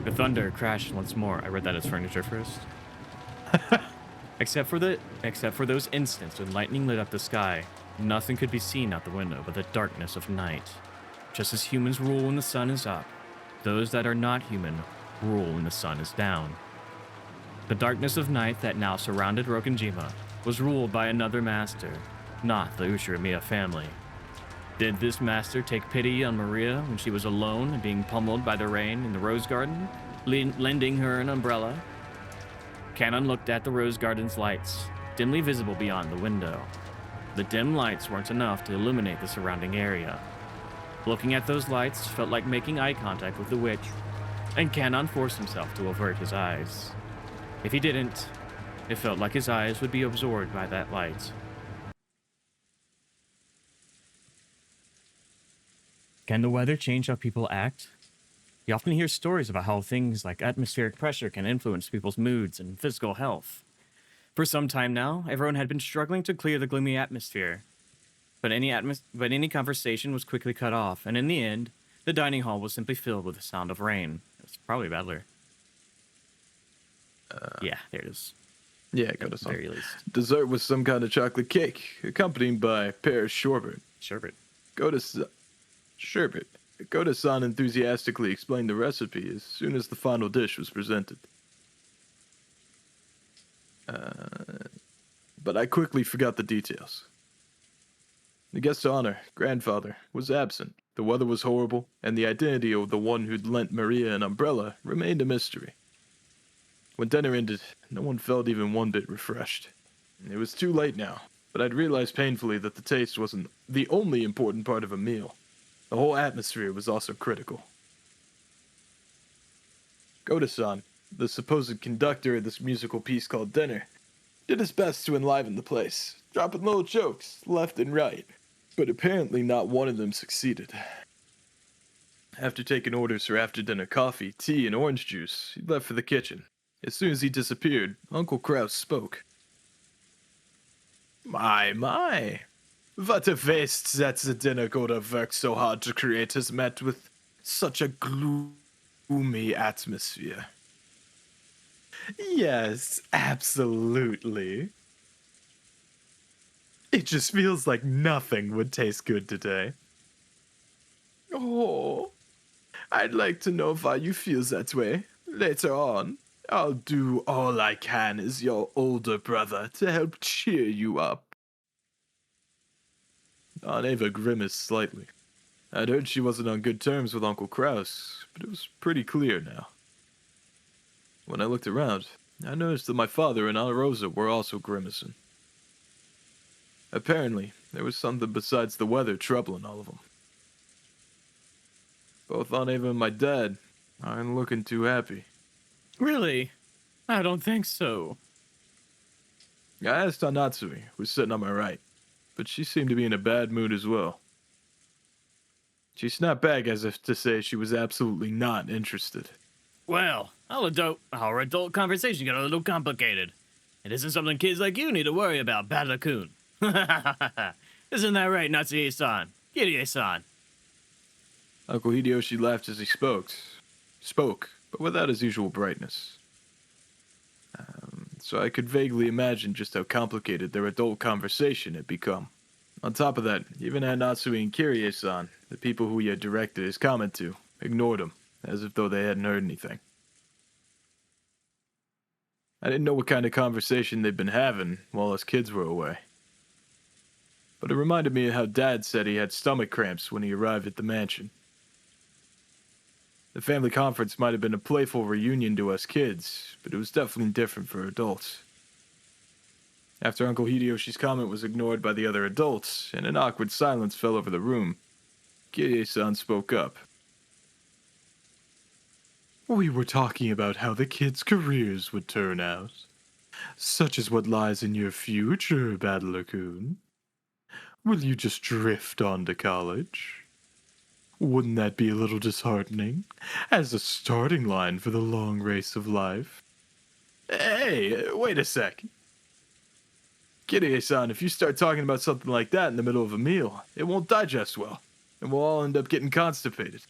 The thunder crashed once more. I read that as furniture first. Except for those instants when lightning lit up the sky, nothing could be seen out the window but the darkness of night. Just as humans rule when the sun is up, those that are not human rule when the sun is down. The darkness of night that now surrounded Rokenjima was ruled by another master, not the Ushirimiya family. Did this master take pity on Maria when she was alone and being pummeled by the rain in the rose garden, lending her an umbrella? Canon looked at the rose garden's lights, dimly visible beyond the window. The dim lights weren't enough to illuminate the surrounding area. Looking at those lights felt like making eye contact with the witch, and Canon forced himself to avert his eyes. If he didn't, it felt like his eyes would be absorbed by that light. Can the weather change how people act? You often hear stories about how things like atmospheric pressure can influence people's moods and physical health. For some time now, everyone had been struggling to clear the gloomy atmosphere. But any conversation was quickly cut off, and in the end, the dining hall was simply filled with the sound of rain. It's probably Badler. Yeah, there it is. Yeah, At go to the some. very least. Dessert was some kind of chocolate cake, accompanied by pear sherbet. Sherbet. Sherbet. Gohda-san enthusiastically explained the recipe as soon as the final dish was presented. But I quickly forgot the details. The guest of honor, grandfather, was absent. The weather was horrible, and the identity of the one who'd lent Maria an umbrella remained a mystery. When dinner ended, no one felt even one bit refreshed. It was too late now, but I'd realized painfully that the taste wasn't the only important part of a meal. The whole atmosphere was also critical. Gohda-san, the supposed conductor of this musical piece called Dinner, did his best to enliven the place, dropping little jokes left and right, but apparently not one of them succeeded. After taking orders for after-dinner coffee, tea, and orange juice, he left for the kitchen. As soon as he disappeared, Uncle Kraus spoke. My. What a waste that the dinner Gohda worked so hard to create has met with such a gloomy atmosphere. Yes, absolutely. It just feels like nothing would taste good today. Oh, I'd like to know why you feel that way later on. I'll do all I can as your older brother to help cheer you up. Aunt Ava grimaced slightly. I'd heard she wasn't on good terms with Uncle Kraus, but it was pretty clear now. When I looked around, I noticed that my father and Aunt Rosa were also grimacing. Apparently, there was something besides the weather troubling all of them. Both Aunt Ava and my dad aren't looking too happy. Really? I don't think so. I asked Aunt Natsui, who was sitting on my right, but she seemed to be in a bad mood as well. She snapped back as if to say she was absolutely not interested. Well, our adult conversation got a little complicated. It isn't something kids like you need to worry about, Battle-kun. Isn't that right, Natsuie-san? Kirie-san? Uncle Hideyoshi laughed as he spoke, but without his usual brightness. So I could vaguely imagine just how complicated their adult conversation had become. On top of that, even Aunt Natsui and Kirie-san, the people who he had directed his comment to, ignored him, as if though they hadn't heard anything. I didn't know what kind of conversation they'd been having while us kids were away. But it reminded me of how Dad said he had stomach cramps when he arrived at the mansion. The family conference might have been a playful reunion to us kids, but it was definitely different for adults. After Uncle Hideyoshi's comment was ignored by the other adults, and an awkward silence fell over the room, Kirie-san spoke up. We were talking about how the kids' careers would turn out. Such is what lies in your future, Battler-kun. Will you just drift on to college? Wouldn't that be a little disheartening, as a starting line for the long race of life? Hey, wait a sec. Kirie-san, if you start talking about something like that in the middle of a meal, it won't digest well, and we'll all end up getting constipated.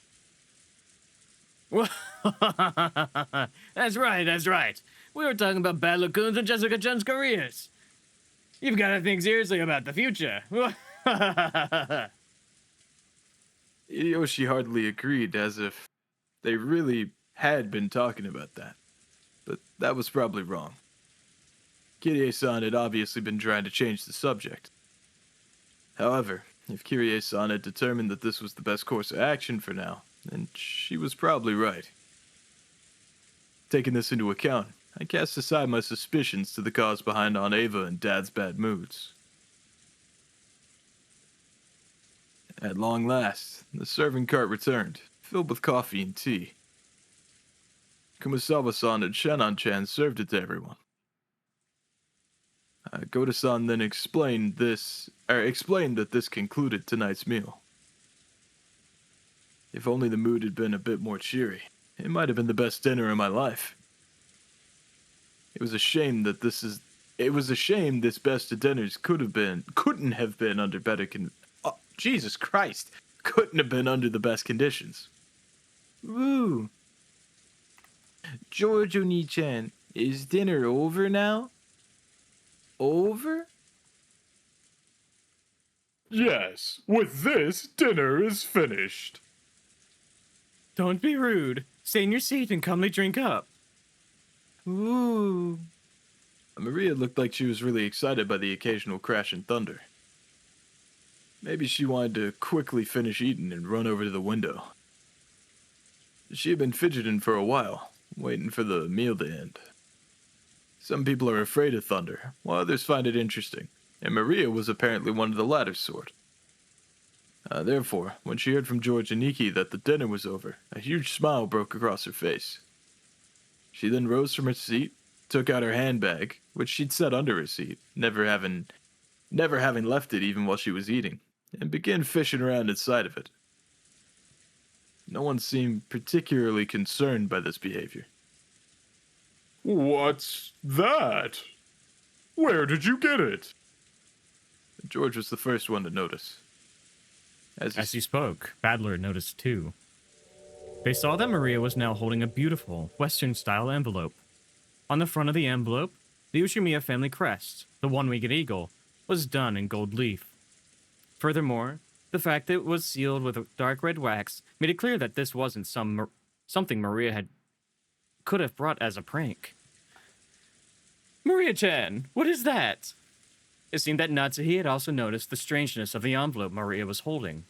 That's right. We were talking about Battle-kun's and Jessica-chan's careers. You've got to think seriously about the future. Hideyoshi hardly agreed, as if they really had been talking about that. But that was probably wrong. Kirie-san had obviously been trying to change the subject. However, if Kirie-san had determined that this was the best course of action for now, then she was probably right. Taking this into account, I cast aside my suspicions to the cause behind Aunt Ava and Dad's bad moods. At long last, the serving cart returned, filled with coffee and tea. Kumasawa-san and Shannon-chan served it to everyone. Gohda-san then explained that this concluded tonight's meal. If only the mood had been a bit more cheery, it might have been the best dinner of my life. It was a shame this best of dinners couldn't have been under better Jesus Christ! Couldn't have been under the best conditions. Woo! George Oni-chan, is dinner over now? Over? Yes, with this, dinner is finished. Don't be rude. Stay in your seat and calmly drink up. Ooh. Maria looked like she was really excited by the occasional crash and thunder. Maybe she wanted to quickly finish eating and run over to the window. She had been fidgeting for a while, waiting for the meal to end. Some people are afraid of thunder, while others find it interesting, and Maria was apparently one of the latter sort. Therefore, when she heard from George and Nikki that the dinner was over, a huge smile broke across her face. She then rose from her seat, took out her handbag, which she'd set under her seat, never having left it even while she was eating, and began fishing around inside of it. No one seemed particularly concerned by this behavior. What's that? Where did you get it? George was the first one to notice. As he spoke, Badler noticed too. They saw that Maria was now holding a beautiful, Western-style envelope. On the front of the envelope, the Ushimiya family crest, the one-winged eagle, was done in gold leaf. Furthermore, the fact that it was sealed with dark red wax made it clear that this wasn't something Maria had could have brought as a prank. Maria-chan, what is that? It seemed that Natsuhi had also noticed the strangeness of the envelope Maria was holding.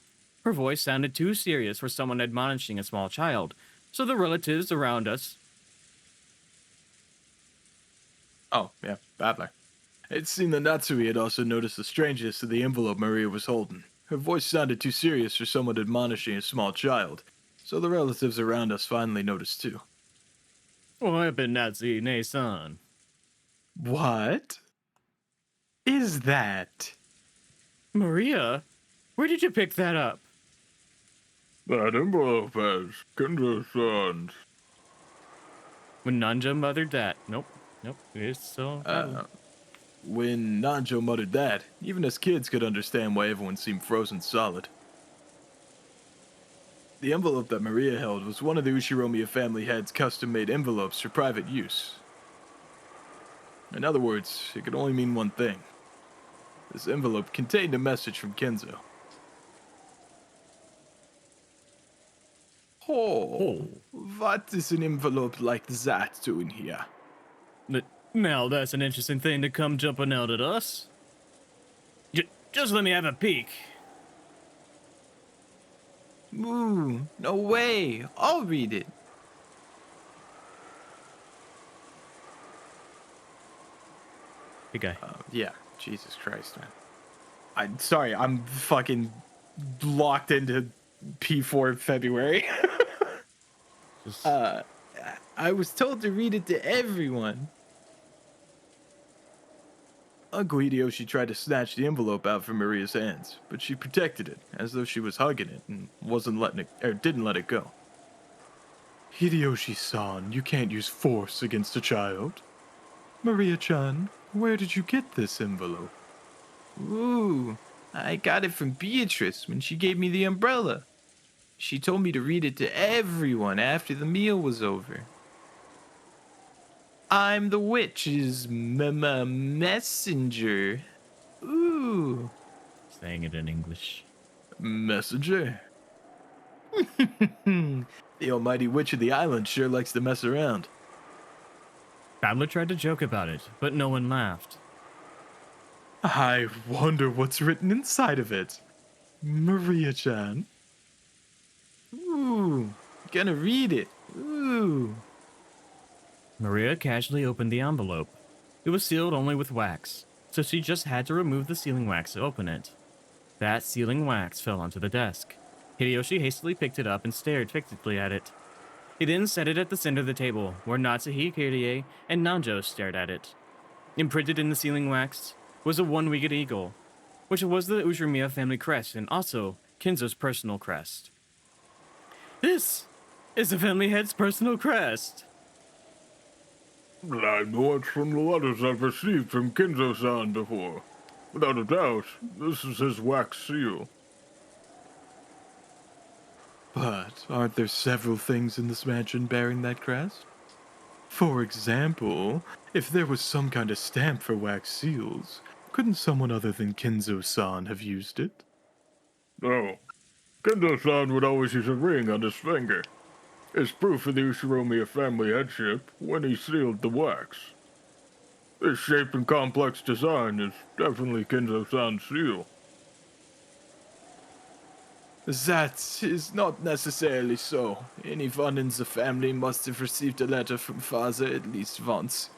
Her voice sounded too serious for someone admonishing a small child, so the relatives around us... Oh, yeah, Battler. It seemed that Natsui had also noticed the strangeness of the envelope Maria was holding. Her voice sounded too serious for someone admonishing a small child, so the relatives around us finally noticed too. What happened, Natsuhi-ne-san? What is that? Maria? Where did you pick that up? That envelope has Kinzo-san's. When Nanja mothered that. Nope. It's so... When Nanjo muttered that, even as kids could understand why everyone seemed frozen solid. The envelope that Maria held was one of the Ushiromiya family head's custom-made envelopes for private use. In other words, it could only mean one thing. This envelope contained a message from Kenzo. Oh, what is an envelope like that doing here? Now that's an interesting thing to come jumping out at us. Just let me have a peek. Ooh, no way. I'll read it. Big guy. Yeah, Jesus Christ, man. I'm sorry, I'm fucking locked into P4 February. I was told to read it to everyone. Uncle Hideyoshi tried to snatch the envelope out from Maria's hands, but she protected it, as though she was hugging it and didn't let it go. Hideyoshi-san, you can't use force against a child. Maria-chan, where did you get this envelope? Ooh, I got it from Beatrice when she gave me the umbrella. She told me to read it to everyone after the meal was over. I'm the witch's messenger. Ooh. Saying it in English. Messenger? The almighty witch of the island sure likes to mess around. Battler tried to joke about it, but no one laughed. I wonder what's written inside of it. Maria-chan. Ooh, gonna read it. Ooh. Maria casually opened the envelope. It was sealed only with wax, so she just had to remove the sealing wax to open it. That sealing wax fell onto the desk. Hideyoshi hastily picked it up and stared fixedly at it. He then set it at the center of the table, where Natsuhi, Kirie, and Nanjo stared at it. Imprinted in the sealing wax was a one-winged eagle, which was the Ushiromiya family crest and also Kinzo's personal crest. This is the family head's personal crest. I know it from the letters I've received from Kinzo-san before. Without a doubt, this is his wax seal. But aren't there several things in this mansion bearing that crest? For example, if there was some kind of stamp for wax seals, couldn't someone other than Kinzo-san have used it? No. Kinzo-san would always use a ring on his finger. It's proof of the Ushiromiya family headship when he sealed the wax. This shape and complex design is definitely Kinzo-san's seal. That is not necessarily so. Anyone in the family must have received a letter from father at least once.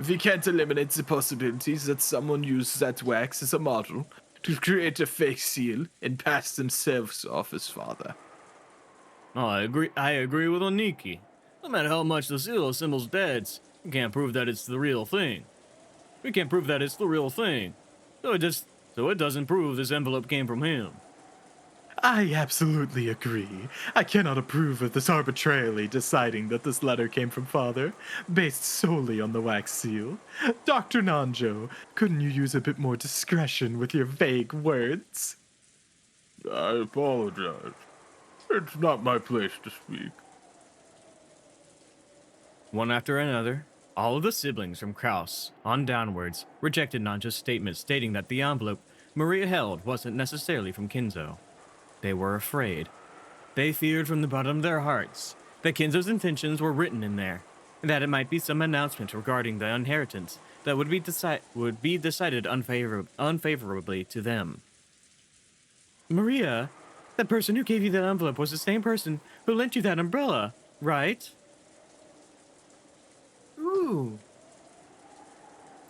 We can't eliminate the possibilities that someone used that wax as a model to create a fake seal and pass themselves off as father. Oh, I agree with Oniki. No matter how much the seal assembles dads, we can't prove that it's the real thing. So it doesn't prove this envelope came from him. I absolutely agree. I cannot approve of this arbitrarily deciding that this letter came from father, based solely on the wax seal. Dr. Nanjo, couldn't you use a bit more discretion with your vague words? I apologize. It's not my place to speak. One after another, all of the siblings from Kraus on downwards rejected Nanja's statement stating that the envelope Maria held wasn't necessarily from Kinzo. They were afraid. They feared from the bottom of their hearts that Kinzo's intentions were written in there. that it might be some announcement regarding the inheritance that would be decided unfavorably to them. Maria, the person who gave you that envelope was the same person who lent you that umbrella, right? Ooh.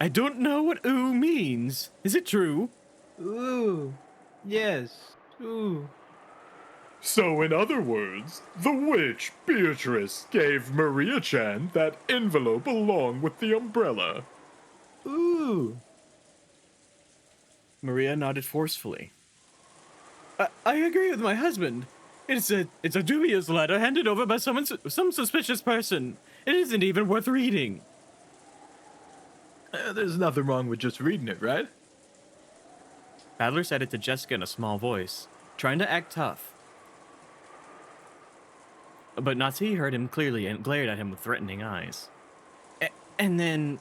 I don't know what ooh means. Is it true? Ooh. Yes. Ooh. So, in other words, the witch, Beatrice, gave Maria-chan that envelope along with the umbrella. Ooh. Maria nodded forcefully. I agree with my husband. It's a dubious letter handed over by some suspicious person. It isn't even worth reading. There's nothing wrong with just reading it, right? Badler said it to Jessica in a small voice, trying to act tough. But Natsuki heard him clearly and glared at him with threatening eyes. And then,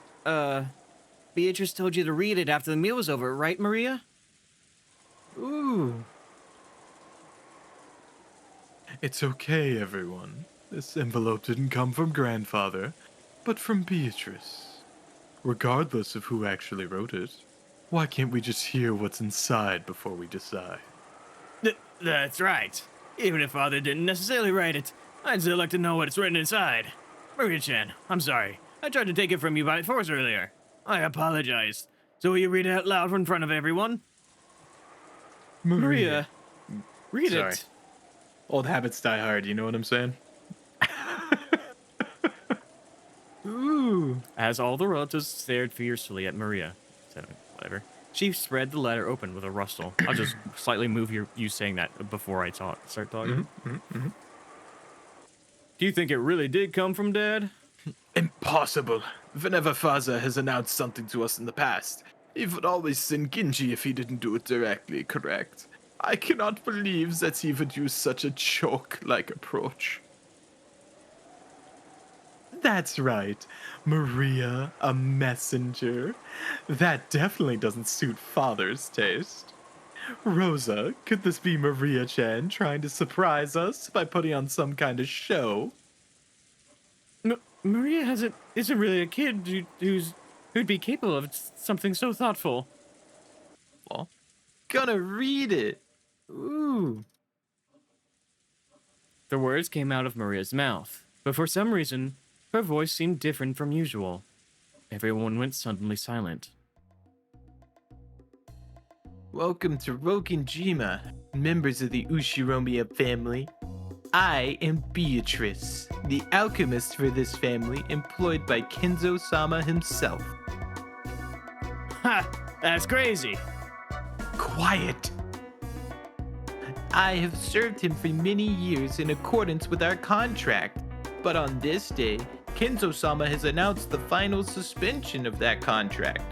Beatrice told you to read it after the meal was over, right, Maria? Ooh. It's okay, everyone. This envelope didn't come from Grandfather, but from Beatrice. Regardless of who actually wrote it, why can't we just hear what's inside before we decide? That's right. Even if Father didn't necessarily write it, I'd still like to know what's written inside. Maria-chan, I'm sorry. I tried to take it from you by force earlier. I apologize. So will you read it out loud in front of everyone? Maria, read Sorry. it. Old habits die hard, you know what I'm saying? Ooh. As all the relatives stared fiercely at Maria, so whatever, she spread the letter open with a rustle. I'll just slightly move you saying that before I start talking. Do you think it really did come from Dad? Impossible. Whenever Father has announced something to us in the past, he would always send Ginji if he didn't do it directly, correct? I cannot believe that he would use such a joke-like approach. That's right. Maria, a messenger. That definitely doesn't suit Father's taste. Rosa, could this be Maria-chan trying to surprise us by putting on some kind of show? Maria isn't really a kid who'd be capable of something so thoughtful. Well, gonna read it. Ooh. The words came out of Maria's mouth, but for some reason, her voice seemed different from usual. Everyone went suddenly silent. Welcome to Rokinjima, members of the Ushiromiya family. I am Beatrice, the alchemist for this family employed by Kenzo-sama himself. Ha! That's crazy! Quiet! I have served him for many years in accordance with our contract, but on this day, Kenzo-sama has announced the final suspension of that contract.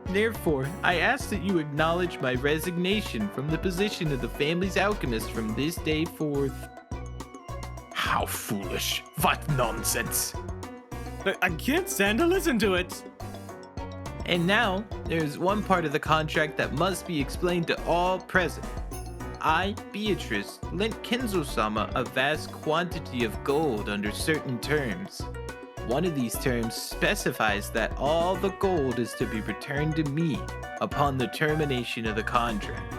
Therefore, I ask that you acknowledge my resignation from the position of the family's alchemist from this day forth. How foolish. What nonsense. I can't stand to listen to it! And now, there's one part of the contract that must be explained to all present. I, Beatrice, lent Kenzo-sama a vast quantity of gold under certain terms. One of these terms specifies that all the gold is to be returned to me upon the termination of the contract.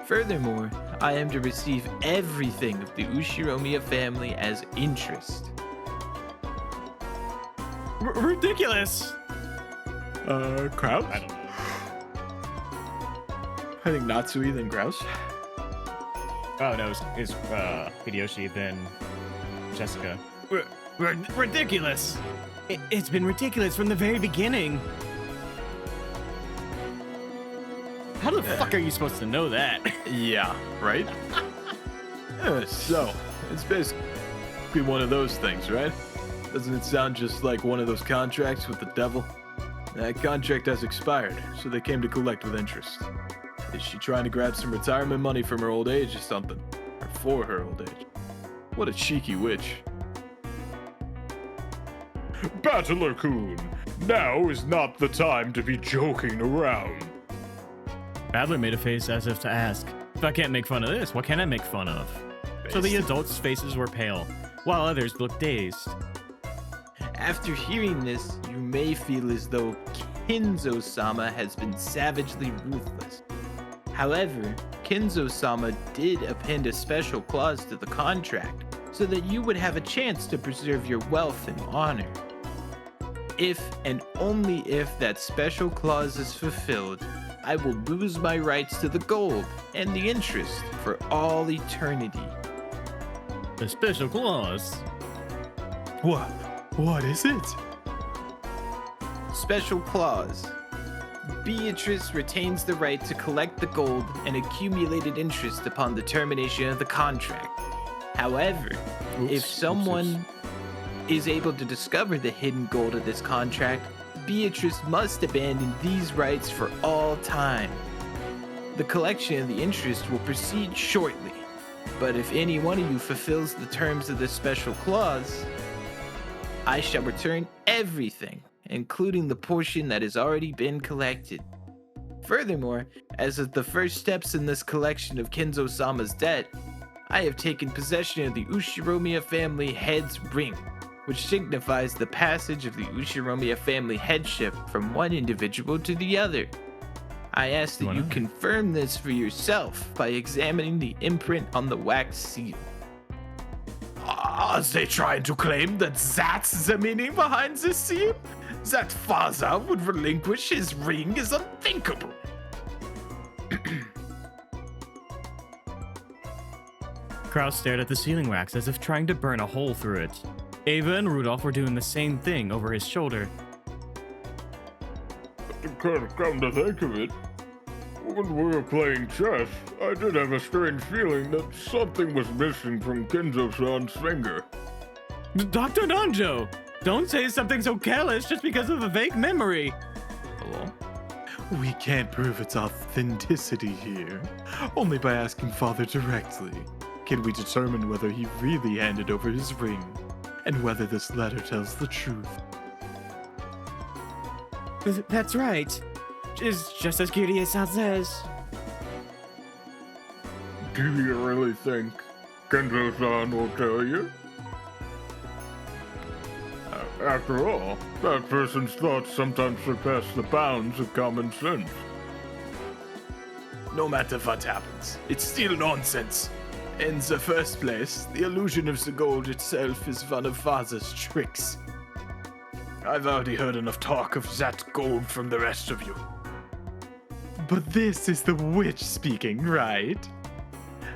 Furthermore, I am to receive everything of the Ushiromiya family as interest. Ridiculous! Kraus? I don't know. I think Natsui, then Kraus. Oh no, it's Hideyoshi, then Jessica. Ridiculous! It's been ridiculous from the very beginning. How the fuck are you supposed to know that? Yeah, right? So, it's basically one of those things, right? Doesn't it sound just like one of those contracts with the devil? That contract has expired, so they came to collect with interest. Is she trying to grab some retirement money from her old age or something? Or for her old age? What a cheeky witch. Battler-kun, now is not the time to be joking around. Badler made a face as if to ask, if I can't make fun of this, what can I make fun of? So the adults' faces were pale, while others looked dazed. After hearing this, you may feel as though Kinzo-sama has been savagely ruthless. However, Kinzo-sama did append a special clause to the contract so that you would have a chance to preserve your wealth and honor. If and only if that special clause is fulfilled, I will lose my rights to the gold and the interest for all eternity. A special clause. What is it? Special clause. Beatrice retains the right to collect the gold and accumulated interest upon the termination of the contract. However, if someone is able to discover the hidden gold of this contract, Beatrice must abandon these rights for all time. The collection of the interest will proceed shortly, but if any one of you fulfills the terms of this special clause, I shall return everything, including the portion that has already been collected. Furthermore, as of the first steps in this collection of Kinzo-sama's debt, I have taken possession of the Ushiromiya family head's ring, which signifies the passage of the Ushiromiya family headship from one individual to the other. I ask that you confirm this for yourself by examining the imprint on the wax seal. Are they trying to claim that that's the meaning behind this seal? That father would relinquish his ring is unthinkable. Kraus stared at the sealing wax as if trying to burn a hole through it. Ava and Rudolph were doing the same thing over his shoulder. Come to think of it, when we were playing chess, I did have a strange feeling that something was missing from Kinzo-san's finger. Dr. Donjo! Don't say something so careless just because of a vague memory! Hello? We can't prove its authenticity here. Only by asking Father directly can we determine whether he really handed over his ring, and whether this letter tells the truth. That's right. It's just as Kiryu-san says. Do you really think Kenzo-san will tell you? After all, that person's thoughts sometimes surpass the bounds of common sense. No matter what happens, it's still nonsense. In the first place, the illusion of the gold itself is one of Father's tricks. I've already heard enough talk of that gold from the rest of you. But this is the witch speaking, right?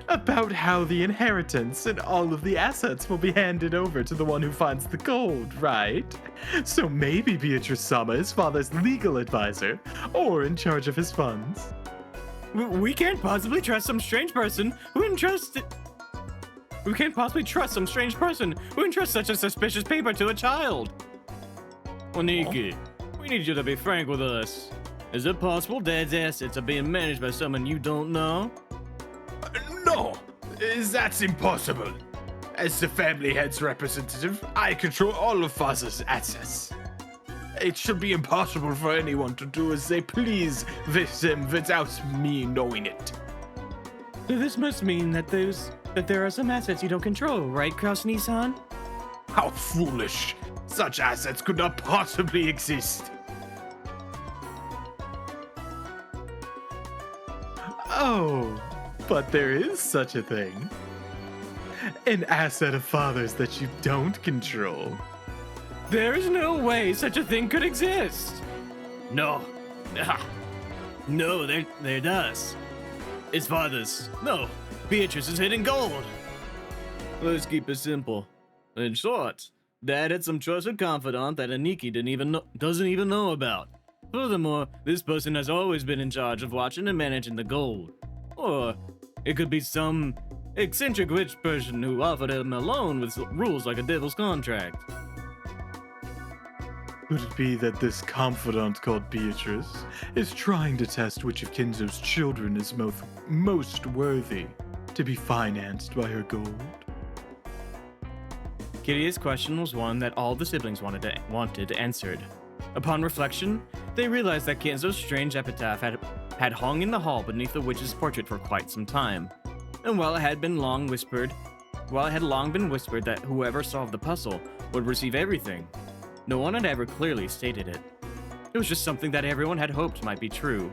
About how the inheritance and all of the assets will be handed over to the one who finds the gold, right? So maybe Beatrice-sama is Father's legal advisor, or in charge of his funds. We can't possibly trust some strange person who entrusted... We can't possibly trust some strange person who entrusts such a suspicious paper to a child. Oniki, we need you to be frank with us. Is it possible Dad's assets are being managed by someone you don't know? No, that's impossible. As the family head's representative, I control all of Father's assets. It should be impossible for anyone to do as they please with them without me knowing it. So this must mean that there are some assets you don't control, right, Kraus-Nissan? How foolish! Such assets could not possibly exist. Oh, but there is such a thing. An asset of Father's that you don't control. There is no way such a thing could exist. No. No, there does. It's Father's. No, Beatrice is hidden gold. Let's keep it simple. In short, Dad had some trusted confidant that Aniki doesn't even know about. Furthermore, this person has always been in charge of watching and managing the gold. Or it could be some eccentric rich person who offered him a loan with rules like a devil's contract. Could it be that this confidant called Beatrice is trying to test which of Kinzo's children is most worthy to be financed by her gold? Kiryu's question was one that all the siblings wanted answered. Upon reflection, they realized that Kinzo's strange epitaph had hung in the hall beneath the witch's portrait for quite some time. And while it had long been whispered that whoever solved the puzzle would receive everything, No one had ever clearly stated it. It was just something that everyone had hoped might be true.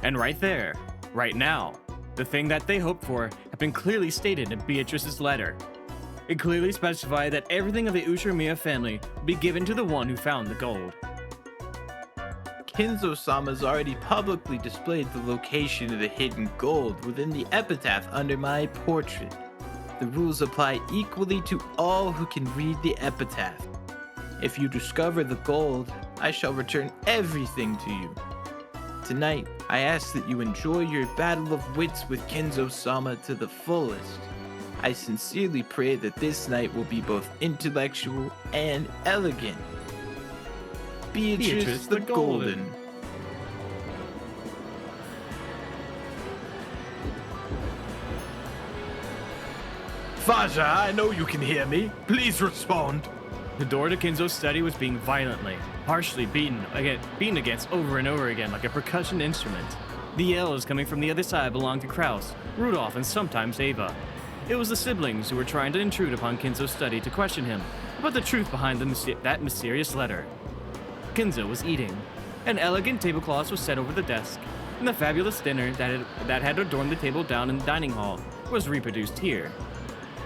And right there, right now, the thing that they hoped for had been clearly stated in Beatrice's letter. It clearly specified that everything of the Ushimiya family would be given to the one who found the gold. Kinzo-sama's already publicly displayed the location of the hidden gold within the epitaph under my portrait. The rules apply equally to all who can read the epitaph. If you discover the gold, I shall return everything to you. Tonight, I ask that you enjoy your battle of wits with Kinzo-sama to the fullest. I sincerely pray that this night will be both intellectual and elegant. Beatrice the Golden. Faja, I know you can hear me. Please respond. The door to Kinzo's study was being violently, harshly beaten against over and over again like a percussion instrument. The yells coming from the other side belonged to Kraus, Rudolph, and sometimes Ava. It was the siblings who were trying to intrude upon Kinzo's study to question him about the truth behind that mysterious letter. Kinzo was eating. An elegant tablecloth was set over the desk, and the fabulous dinner that had adorned the table down in the dining hall was reproduced here.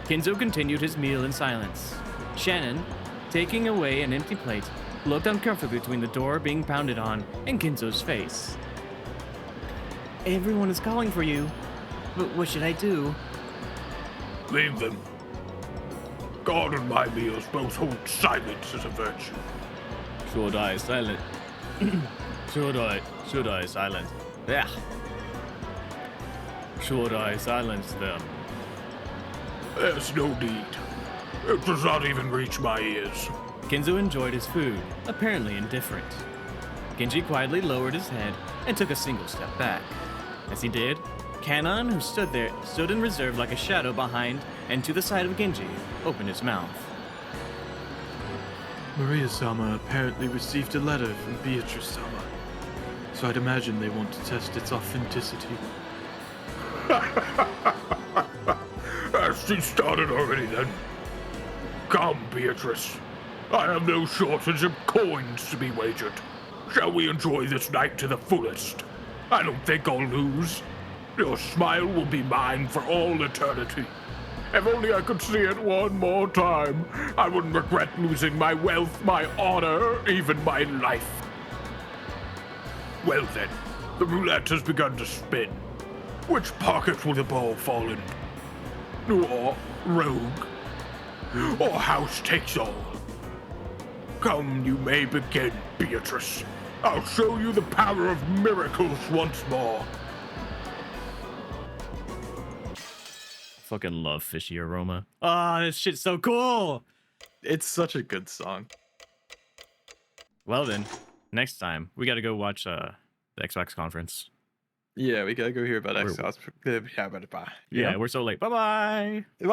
Kinzo continued his meal in silence. Shannon, taking away an empty plate, looked uncomfortably between the door being pounded on and Kinzo's face. Everyone is calling for you, but what should I do? Leave them. God and my meals both hold silence as a virtue. Should I silent? Should I silence? Yeah. Should I silence them? There's no need. It does not even reach my ears. Kinzo enjoyed his food, apparently indifferent. Genji quietly lowered his head and took a single step back. As he did, Kanon, who stood in reserve like a shadow behind and to the side of Genji, opened his mouth. Maria-sama apparently received a letter from Beatrice-sama, so I'd imagine they want to test its authenticity. Has she started already then? Come, Beatrice. I have no shortage of coins to be wagered. Shall we enjoy this night to the fullest? I don't think I'll lose. Your smile will be mine for all eternity. If only I could see it one more time, I wouldn't regret losing my wealth, my honor, even my life. Well then, the roulette has begun to spin. Which pocket will the ball fall in? Or rogue? Or house takes all? Come, you may begin, Beatrice. I'll show you the power of miracles once more. Fucking love Fishy Aroma. Ah, this shit's so cool! It's such a good song. Well then, next time, we gotta go watch the Xbox conference. Yeah, we gotta go hear about We're- Xbox. Yeah, we're so late. Bye-bye! Bye.